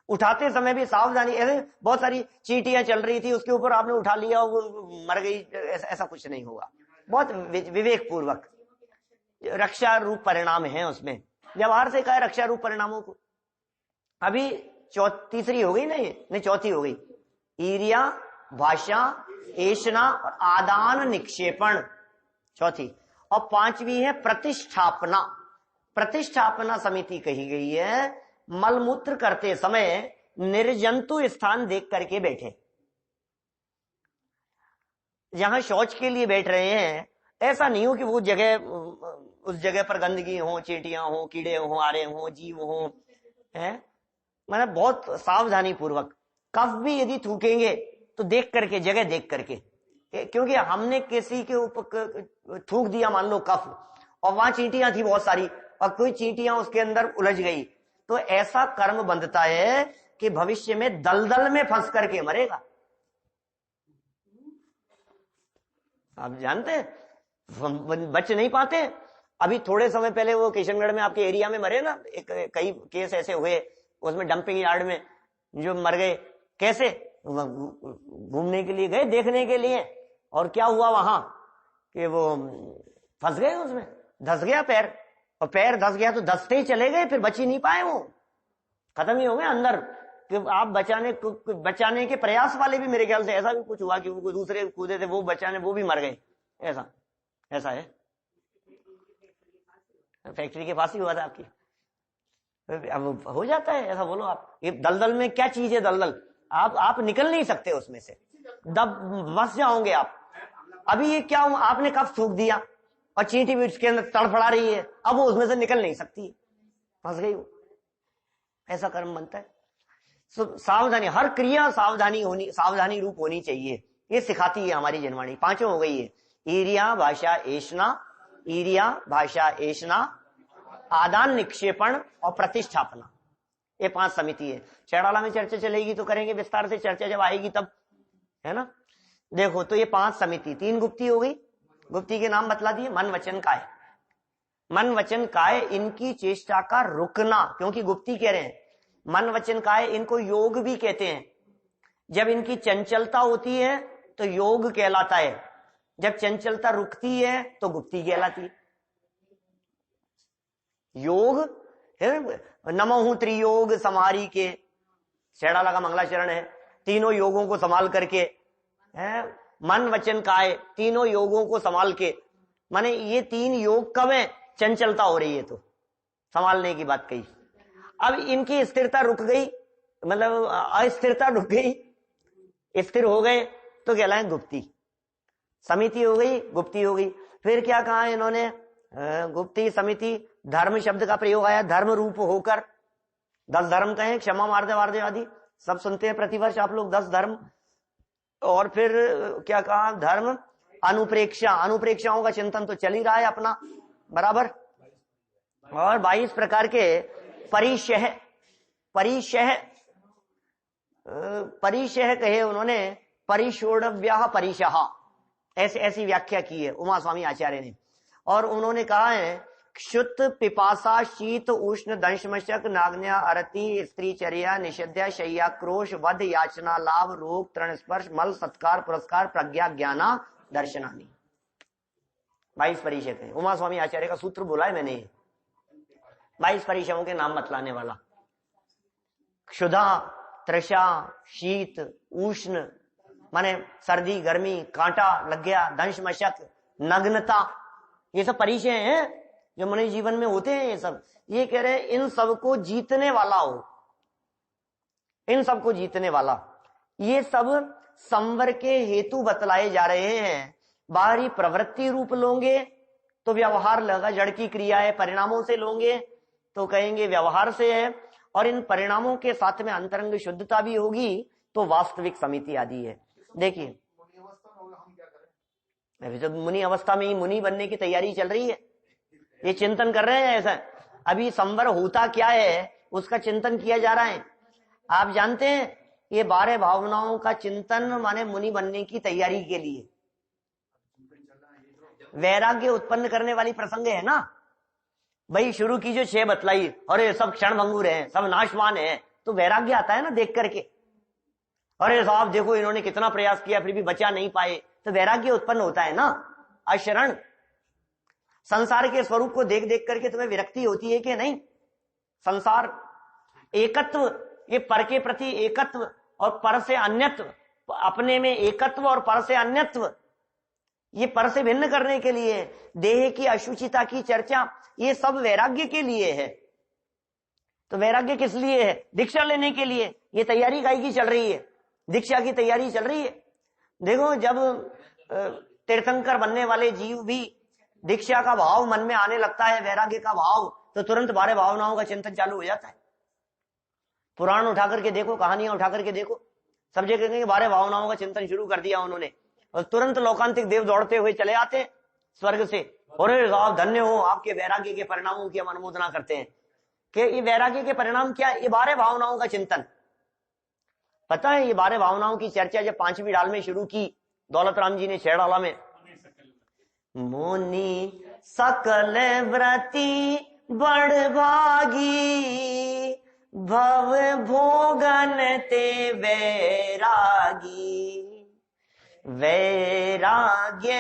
Speaker 1: उठाते समय भी सावधानी। ऐसे बहुत सारी चींटियां चल रही थी, उसके ऊपर आपने उठा लिया, वो मर गई, ऐसा कुछ नहीं होगा। बहुत विवेक पूर्वक, रक्षा रूप परिणाम है उसमें। व्यवहार से कहा रक्षा रूप परिणामों को। अभी तीसरी हो गई नहीं, चौथी हो गई, ईरिया, भाषा, एष्णा और आदान निक्षेपण, चौथी। और 5वीं है प्रतिष्ठापना। प्रतिष्ठापना समिति कही गई है, मलमूत्र करते समय निर्जंतु स्थान देख करके बैठे। जहां शौच के लिए बैठ रहे हैं, ऐसा नहीं हो कि वो जगह, उस जगह पर गंदगी हो, चींटियां हो, कीड़े हो, आरे हो, जीव हो, है, मतलब बहुत सावधानी पूर्वक। कफ भी यदि थूकेंगे तो देख करके, जगह देख करके, क्योंकि हमने किसी के ऊपर थूक दिया, मान लो कफ, और वहां चींटियां थी बहुत सारी, और कोई चींटियां उसके अंदर उलझ गई, तो ऐसा कर्म बंधता है कि भविष्य में दलदल में फंस करके मरेगा। आप जानते हैं, बच नहीं पाते। अभी थोड़े समय पहले वो किशनगढ़ में आपके एरिया में मरे ना, कई केस ऐसे हुए, उसमें डंपिंग यार्ड में जो मर गए। कैसे? घूमने के लिए गए, देखने के लिए, और क्या हुआ वहां कि वो फंस गए, उसमें धस गया पैर, और पैर धस गया तो धसते ही चले गए, फिर बच ही नहीं पाए, वो खत्म ही हो गए अंदर। कि आप बचाने के प्रयास वाले भी, मेरे ख्याल से ऐसा भी कुछ हुआ कि वो दूसरे कूदे थे, वो बचाने, वो भी मर गए। ऐसा है, फैक्ट्री के पास ही हुआ था आपकी। अब हो जाता है ऐसा। बोलो आप, ये दलदल में क्या चीज है, दलदल, आप निकल नहीं सकते उसमें से, बस जाओगे आप। अभी ये क्या हुआ, आपने कब थूक दिया और चींटी भी उसके अंदर तड़फड़ा रही है, अब वो उसमें से निकल नहीं सकती, फंस गई वो। ऐसा कर्म बनता है। सावधानी, हर क्रिया सावधानी रूप होनी चाहिए, ये सिखाती है हमारी जनवाणी। 5 हो गई है, ईरिया, भाषा, एष्णा, ईरिया, भाषा, एष्णा, आदान निक्षेपण और प्रतिष्ठापना, ये 5 समिति है। चैड़ाला में चर्चा चलेगी तो करेंगे विस्तार से चर्चा, जब आएगी तब, है ना। देखो, तो ये 5 समिति, 3 गुप्ती हो गई। गुप्ती के नाम बतला दिए, मन, वचन, काय। मन, वचन, काय, इनकी चेष्टा का रुकना, क्योंकि गुप्ती कह रहे हैं मन, वचन, काय, इनको योग भी कहते हैं। जब इनकी चंचलता होती है तो योग कहलाता है, जब चंचलता रुकती है तो गुप्ती कहलाती है। योग है, नमोहु त्रियोग समारी के, शेड़ाला का मंगलाचरण है, तीनों योगों को संभाल करके है, मन, वचन, काय, तीनों योगों को संभाल के, माने ये 3 योग कब है, चंचलता हो रही है तो संभालने की बात कही। अब इनकी स्थिरता रुक गई, मतलब अस्थिरता रुक गई, स्थिर हो गए तो कहलाए गुप्ती। समिति हो गई, गुप्ती हो गई। फिर क्या कहा इन्होंने, गुप्ती, समिति, धर्म शब्द का प्रयोग आया, धर्म रूप होकर। 10 धर्म कहें, क्षमा, मार्दव, वार्दव आदि सब सुनते हैं प्रतिवर्ष आप लोग, 10 धर्म। और फिर क्या कहा, धर्म अनुप्रेक्षा, अनुप्रेक्षाओं का चिंतन तो चल ही रहा है अपना, बराबर, और 22 प्रकार के परिशह कहे उन्होंने, परिषोडव्या परिशः, ऐसी व्याख्या की है उमा स्वामी आचार्य ने। और उन्होंने कहा है क्षुत पिपासा शीत उष्ण दंशमशक नाग्न्या अरति स्त्रीचर्या निषेध्या शय्या क्रोश वध याचना लाभ रोग तृण स्पर्श मल सत्कार पुरस्कार प्रज्ञा ज्ञाना दर्शनानी। 22 परिषद है। उमा स्वामी आचार्य का सूत्र बोला है मैंने, 22 परिषदों के नाम बतलाने वाला। क्षुधा, तृषा, शीत, उष्ण माने सर्दी गर्मी, कांटा लग गया, दंश मशक, नग्नता, ये सब परिचय हैं जो मनुष्य जीवन में होते हैं। ये सब ये कह रहे हैं इन सबको जीतने वाला हो, इन सबको जीतने वाला। ये सब संवर के हेतु बतलाए जा रहे हैं। बाहरी प्रवृत्ति रूप लोगे तो व्यवहार लगा, जड़ की क्रिया है। परिणामों से लोगे तो कहेंगे व्यवहार से है, और इन परिणामों के साथ में अंतरंग शुद्धता भी होगी तो वास्तविक समिति आदि है। देखिए अभी तो मुनि अवस्था में ही मुनि बनने की तैयारी चल रही है, ये चिंतन कर रहे हैं। ऐसा अभी संवर होता क्या है उसका चिंतन किया जा रहा है। आप जानते हैं ये 12 भावनाओं का चिंतन माने मुनि बनने की तैयारी के लिए वैराग्य उत्पन्न करने वाली प्रसंग है ना भाई। शुरू की जो 6 बतलाई, अरे सब क्षण भंगुर है, सब नाशवान है, तो वैराग्य आता है ना देख करके। अरे साहब देखो इन्होंने कितना प्रयास किया फिर भी बचा नहीं पाए, तो वैराग्य उत्पन्न होता है ना। अशरण संसार के स्वरूप को देख देख करके तुम्हें विरक्ति होती है कि नहीं? संसार एकत्व, ये पर के प्रति एकत्व और पर से अन्यत्व, अपने में एकत्व और पर से अन्यत्व, ये पर से भिन्न करने के लिए देह की अशुचिता की चर्चा, ये सब वैराग्य के लिए है। तो वैराग्य किस लिए है? दीक्षा लेने के लिए। ये तैयारी काहे की चल रही है? दीक्षा की तैयारी चल रही है। देखो जब तीर्थंकर बनने वाले जीव भी दीक्षा का भाव मन में आने लगता है, वैराग्य का भाव, तो तुरंत 12 भावनाओं का चिंतन चालू हो जाता है। पुराण उठा करके देखो, कहानियां उठा करके देखो, सब जगह कहेंगे 12 भावनाओं का चिंतन शुरू कर दिया उन्होंने, और तुरंत लोकांतिक देव दौड़ते हुए चले आते हैं स्वर्ग से। और आप धन्य हो, आपके वैराग्य के परिणामों की हम अनुमोदना करते हैं। कि ये वैराग्य के परिणाम क्या? ये 12 भावनाओं का चिंतन। पता है ये 12 भावनाओं की चर्चा जब 5वीं डाल में शुरू की दौलत राम जी ने 6 डाला में, मुनि सकल व्रती बड़ भागी भव भोगन ते वैरागी वैराग्य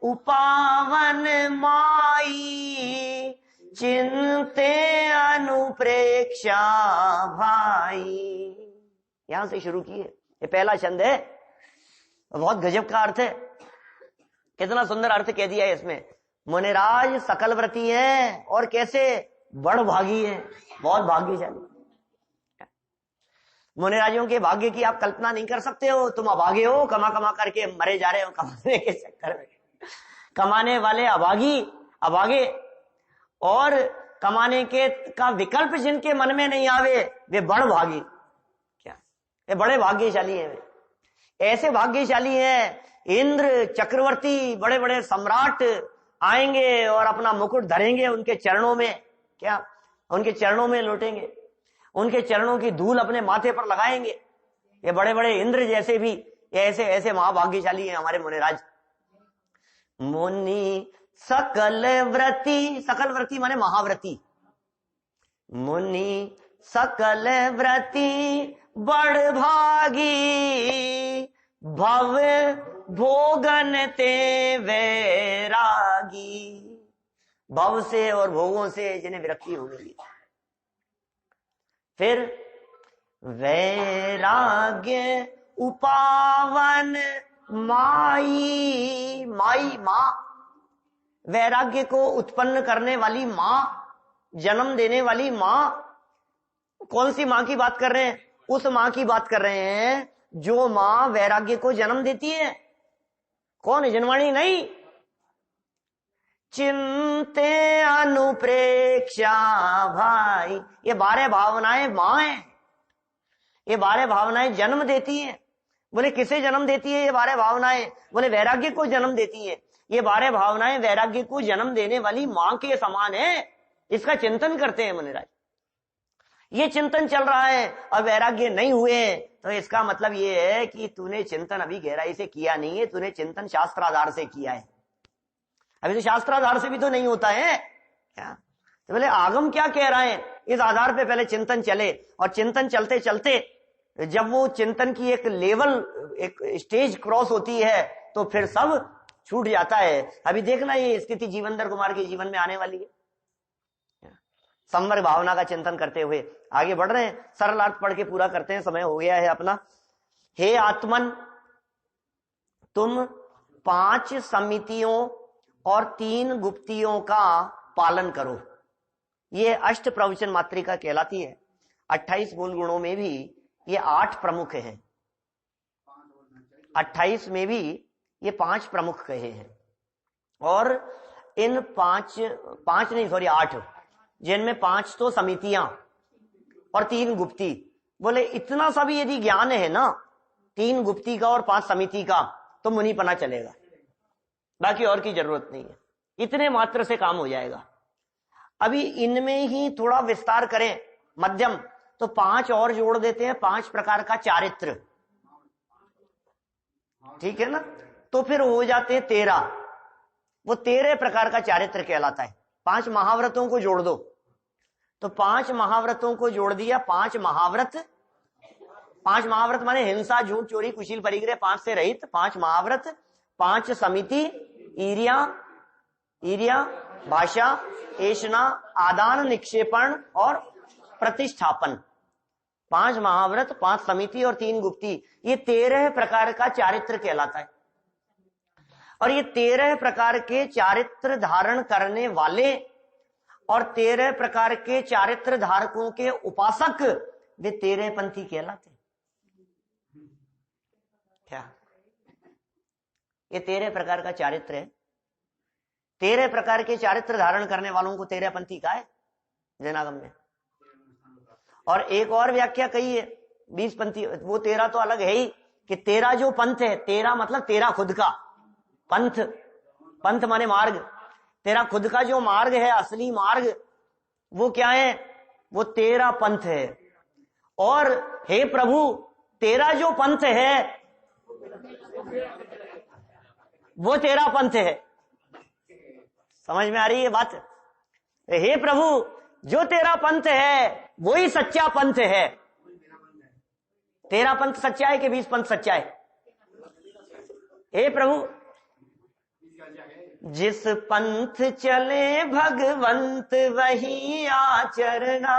Speaker 1: उपावन माई चिंते अनुप्रेक्षा भाई। यहां से शुरू किए, ये पहला छंद है, बहुत गजब का अर्थ है। कितना सुंदर अर्थ कह दिया है इसमें। मुनिराज सकल व्रती है और कैसे बड़ भागी है, बहुत भाग्यशाली। मुनिराजों के भाग्य की आप कल्पना नहीं कर सकते हो। तुम अभागे हो, कमा कमा करके मरे जा रहे हो कमाने के चक्कर में। कमाने वाले अभागे, और कमाने के का विकल्प जिनके मन में नहीं आवे वे बड़ भागी। क्या ये बड़े भाग्यशाली हैं? ऐसे भाग्यशाली हैं इंद्र चक्रवर्ती, बड़े बड़े सम्राट आएंगे और अपना मुकुट धरेंगे उनके चरणों में, क्या उनके चरणों में लौटेंगे, उनके चरणों की धूल अपने माथे पर लगाएंगे। ये बड़े बड़े इंद्र जैसे भी ऐसे ऐसे महाभाग्यशाली हैं हमारे मुनिराज। मुनि सकल व्रती, सकल व्रती माने महाव्रती। मुनि सकल व्रती बड़ भागी भव भोगन ते वैरागी। भव से और भोगों से जिन्हें विरक्ति हो गई। फिर वैराग्य उपावन माई, माँ, वैराग्य को उत्पन्न करने वाली माँ, जन्म देने वाली माँ। कौन सी माँ की बात कर रहे हैं? उस माँ की बात कर रहे हैं जो माँ वैराग्य को जन्म देती है। कौन है? जनवाणी नहीं। चिंते अनुप्रेक्षा भाई। ये 12 भावनाएं माँ है, ये 12 भावनाएं जन्म देती हैं। बोले किसे जन्म देती है ये 12 भावनाएं? बोले वैराग्य को जन्म देती है। ये 12 भावनाएं वैराग्य को जन्म देने वाली मां के समान है। इसका चिंतन करते हैं मुनिराज। ये चिंतन चल रहा है और वैराग्य नहीं हुए, तो इसका मतलब ये है कि तूने चिंतन अभी गहराई से किया नहीं है, तूने चिंतन शास्त्राधार से किया है। अभी तो शास्त्राधार से भी तो नहीं होता है क्या? तो बोले आगम क्या कह रहा है, इस आधार पे पहले चिंतन चले, और चिंतन चलते चलते जब वो चिंतन की एक लेवल, एक स्टेज क्रॉस होती है, तो फिर सब छूट जाता है। अभी देखना ये स्थिति जीवनधर कुमार के जीवन में आने वाली है। संवर्ग भावना का चिंतन करते हुए आगे बढ़ रहे हैं। सरल अर्थ पढ़ के पूरा करते हैं, समय हो गया है अपना। हे आत्मन, तुम 5 समितियों और 3 गुप्तियों का पालन करो। ये अष्ट प्रवचन मात्रिका कहलाती है। 28 मूल गुणों में भी ये 8 प्रमुख हैं, 28 में भी ये 5 प्रमुख कहे हैं, और इन 8, जिनमें 5 तो समितियां और 3 गुप्ती। बोले इतना सा भी यदि ज्ञान है ना, 3 गुप्ती का और 5 समिति का, तो मुनि पना चलेगा, बाकी और की जरूरत नहीं है। इतने मात्र से काम हो जाएगा। अभी इनमें ही थोड़ा विस्तार करें मध्यम, तो 5 और जोड़ देते हैं, 5 प्रकार का चारित्र, ठीक है ना, तो फिर हो जाते हैं 13। वो 13 प्रकार का चारित्र कहलाता है। 5 महाव्रतों को जोड़ दो, तो 5 महाव्रतों को जोड़ दिया। 5 महाव्रत माने हिंसा, झूठ, चोरी, कुशील, परिग्रह, 5 से रहित 5 महाव्रत, 5 समिति, ईर्या, भाषा, ऐषणा, आदान निक्षेपण और प्रतिष्ठापन। 5 महाव्रत, 5 समिति और 3 गुप्ती, ये 13 प्रकार का चारित्र कहलाता है। और ये 13 प्रकार के चारित्र धारण करने वाले और 13 प्रकार के चारित्र धारकों के उपासक, वे 13 पंथी कहलाते। क्या ये 13 प्रकार का चारित्र है? 13 प्रकार के चारित्र धारण करने वालों को 13 पंथी कहा है जैनागम में। और एक और व्याख्या कही है 20 पंथी, वो 13 तो अलग है ही, कि 13 जो पंथ है, 13 मतलब तेरा खुद का पंथ माने मार्ग, तेरा खुद का जो मार्ग है, असली मार्ग, वो क्या है? वो 13 पंथ है। और हे प्रभु, तेरा जो पंथ है वो 13 पंथ है। समझ में आ रही है बात? हे प्रभु, जो तेरा पंथ है वही सच्चा पंथ है। 13 पंथ सच्चा है कि 20 पंथ सच्चा है? हे प्रभु, जिस पंथ चले भगवंत वही आचरना।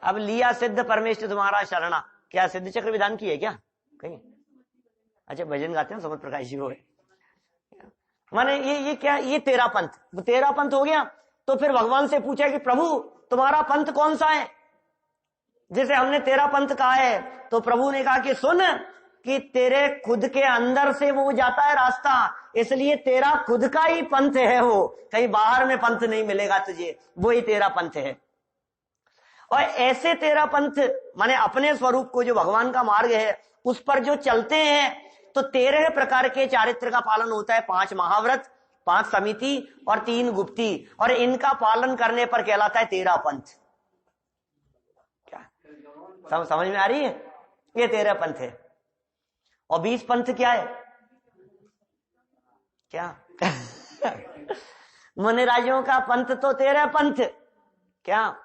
Speaker 1: अब लिया सिद्ध परमेश्वर तुम्हारा शरणा, क्या सिद्ध चक्र विधान की है क्या कहीं? अच्छा, भजन गाते हैं समर्थ प्रकाश जी वो है। माने ये क्या, ये 13 पंथ, वो 13 पंथ हो गया। तो फिर भगवान से पूछा कि प्रभु तुम्हारा पंथ कौन सा है, जैसे हमने 13 पंथ कहा है? तो प्रभु ने कहा कि सुन, कि तेरे खुद के अंदर से वो जाता है रास्ता, इसलिए तेरा खुद का ही पंथ है वो, कहीं बाहर में पंथ नहीं मिलेगा तुझे, वो ही तेरा पंथ है। और ऐसे 13 पंथ माने अपने स्वरूप को, जो भगवान का मार्ग है, उस पर जो चलते हैं, तो 13 प्रकार के चारित्र का पालन होता है। 5 महाव्रत, 5 समिति और 3 गुप्ती, और इनका पालन करने पर कहलाता है 13 पंथ। क्या समझ में आ रही है? ये 13 पंथ है। और 20 पंथ क्या है? क्या मुनिराजों का पंथ तो 13 पंथ। क्या?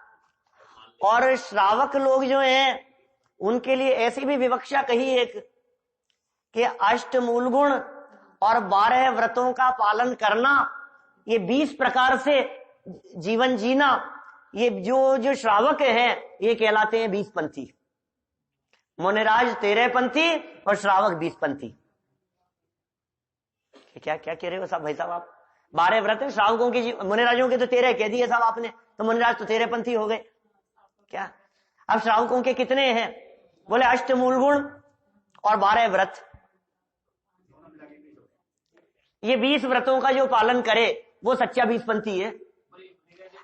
Speaker 1: और श्रावक लोग जो हैं, उनके लिए ऐसी भी विवक्षा कही एक, कि 8 मूल गुण और 12 व्रतों का पालन करना, ये 20 प्रकार से जीवन जीना, ये जो श्रावक हैं, ये कहलाते हैं 20 पंथी। मुनिराज 13 पंथी और श्रावक 20 पंथी। क्या क्या कह रहे हो साहब? भाई साहब आप 12 व्रत है श्रावकों की, मुनिराजों के तो 13 कह दिए साहब आपने, तो मुनिराज तो 13 पंथी हो गए। क्या? अब श्रावकों के कितने हैं? बोले 8 मूल गुण और 12 व्रत। ये 20 व्रतों का जो पालन करे वो सच्चा 20 पंथी है।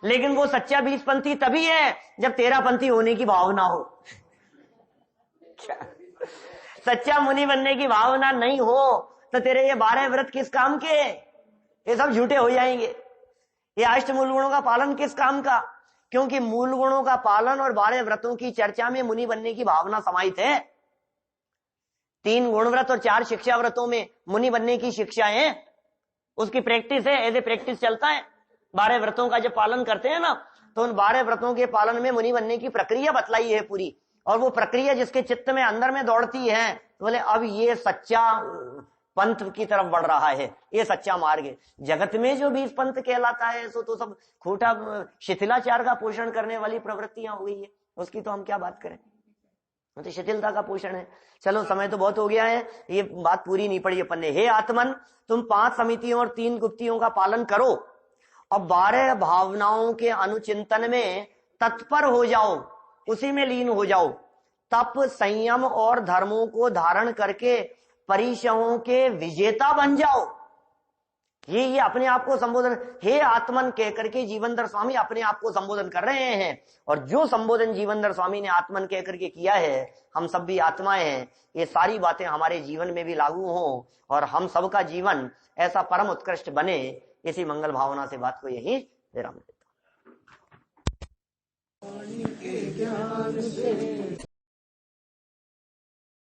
Speaker 1: लेकिन वो सच्चा 20 पंथी तभी है जब 13 पंथी होने की भावना हो। सच्चा मुनि बनने की भावना नहीं हो तो तेरे ये 12 व्रत किस काम के, ये सब झूठे हो जाएंगे। ये अष्ट मूल गुणों का पालन किस काम का, क्योंकि मूल गुणों का पालन और 12 व्रतों की चर्चा में मुनि बनने की भावना समाहित है। 3 गुण व्रत और 4 शिक्षा व्रतों में मुनि बनने की शिक्षा है, उसकी प्रैक्टिस है, एज ए प्रैक्टिस चलता है। 12 व्रतों का जब पालन करते हैं ना, तो उन 12 व्रतों के पालन में मुनि बनने की प्रक्रिया बतलाई है पूरी, और वो प्रक्रिया जिसके चित्त में अंदर में दौड़ती है, तो बोले अब ये सच्चा पंथ की तरफ बढ़ रहा है, ये सच्चा मार्ग है। जगत में जो भी इस पंथ कहलाता है सो तो सब खोटा शिथिलाचार का पोषण करने वाली प्रवृत्तियां हो गई है, उसकी तो हम क्या बात करें, तो शिथिलता का पोषण है। चलो समय तो बहुत हो गया है, ये बात पूरी नहीं पड़ी अपन ने। हे आत्मन, तुम 5 समितियों और 3 गुप्तियों का पालन करो और 12 भावनाओं के अनुचिंतन में तत्पर हो जाओ, उसी में लीन हो जाओ। तप, संयम और धर्मों को धारण करके परिचयों के विजेता बन जाओ। ये अपने आप को संबोधन, हे आत्मन कह करके जीवनधर स्वामी अपने आप को संबोधन कर रहे हैं। और जो संबोधन जीवनधर स्वामी ने आत्मन कह करके किया है, हम सब भी आत्माएं हैं, ये सारी बातें हमारे जीवन में भी लागू हो और हम सबका जीवन ऐसा परम उत्कृष्ट बने, इसी मंगल भावना से बात को यही विराम देता हूं।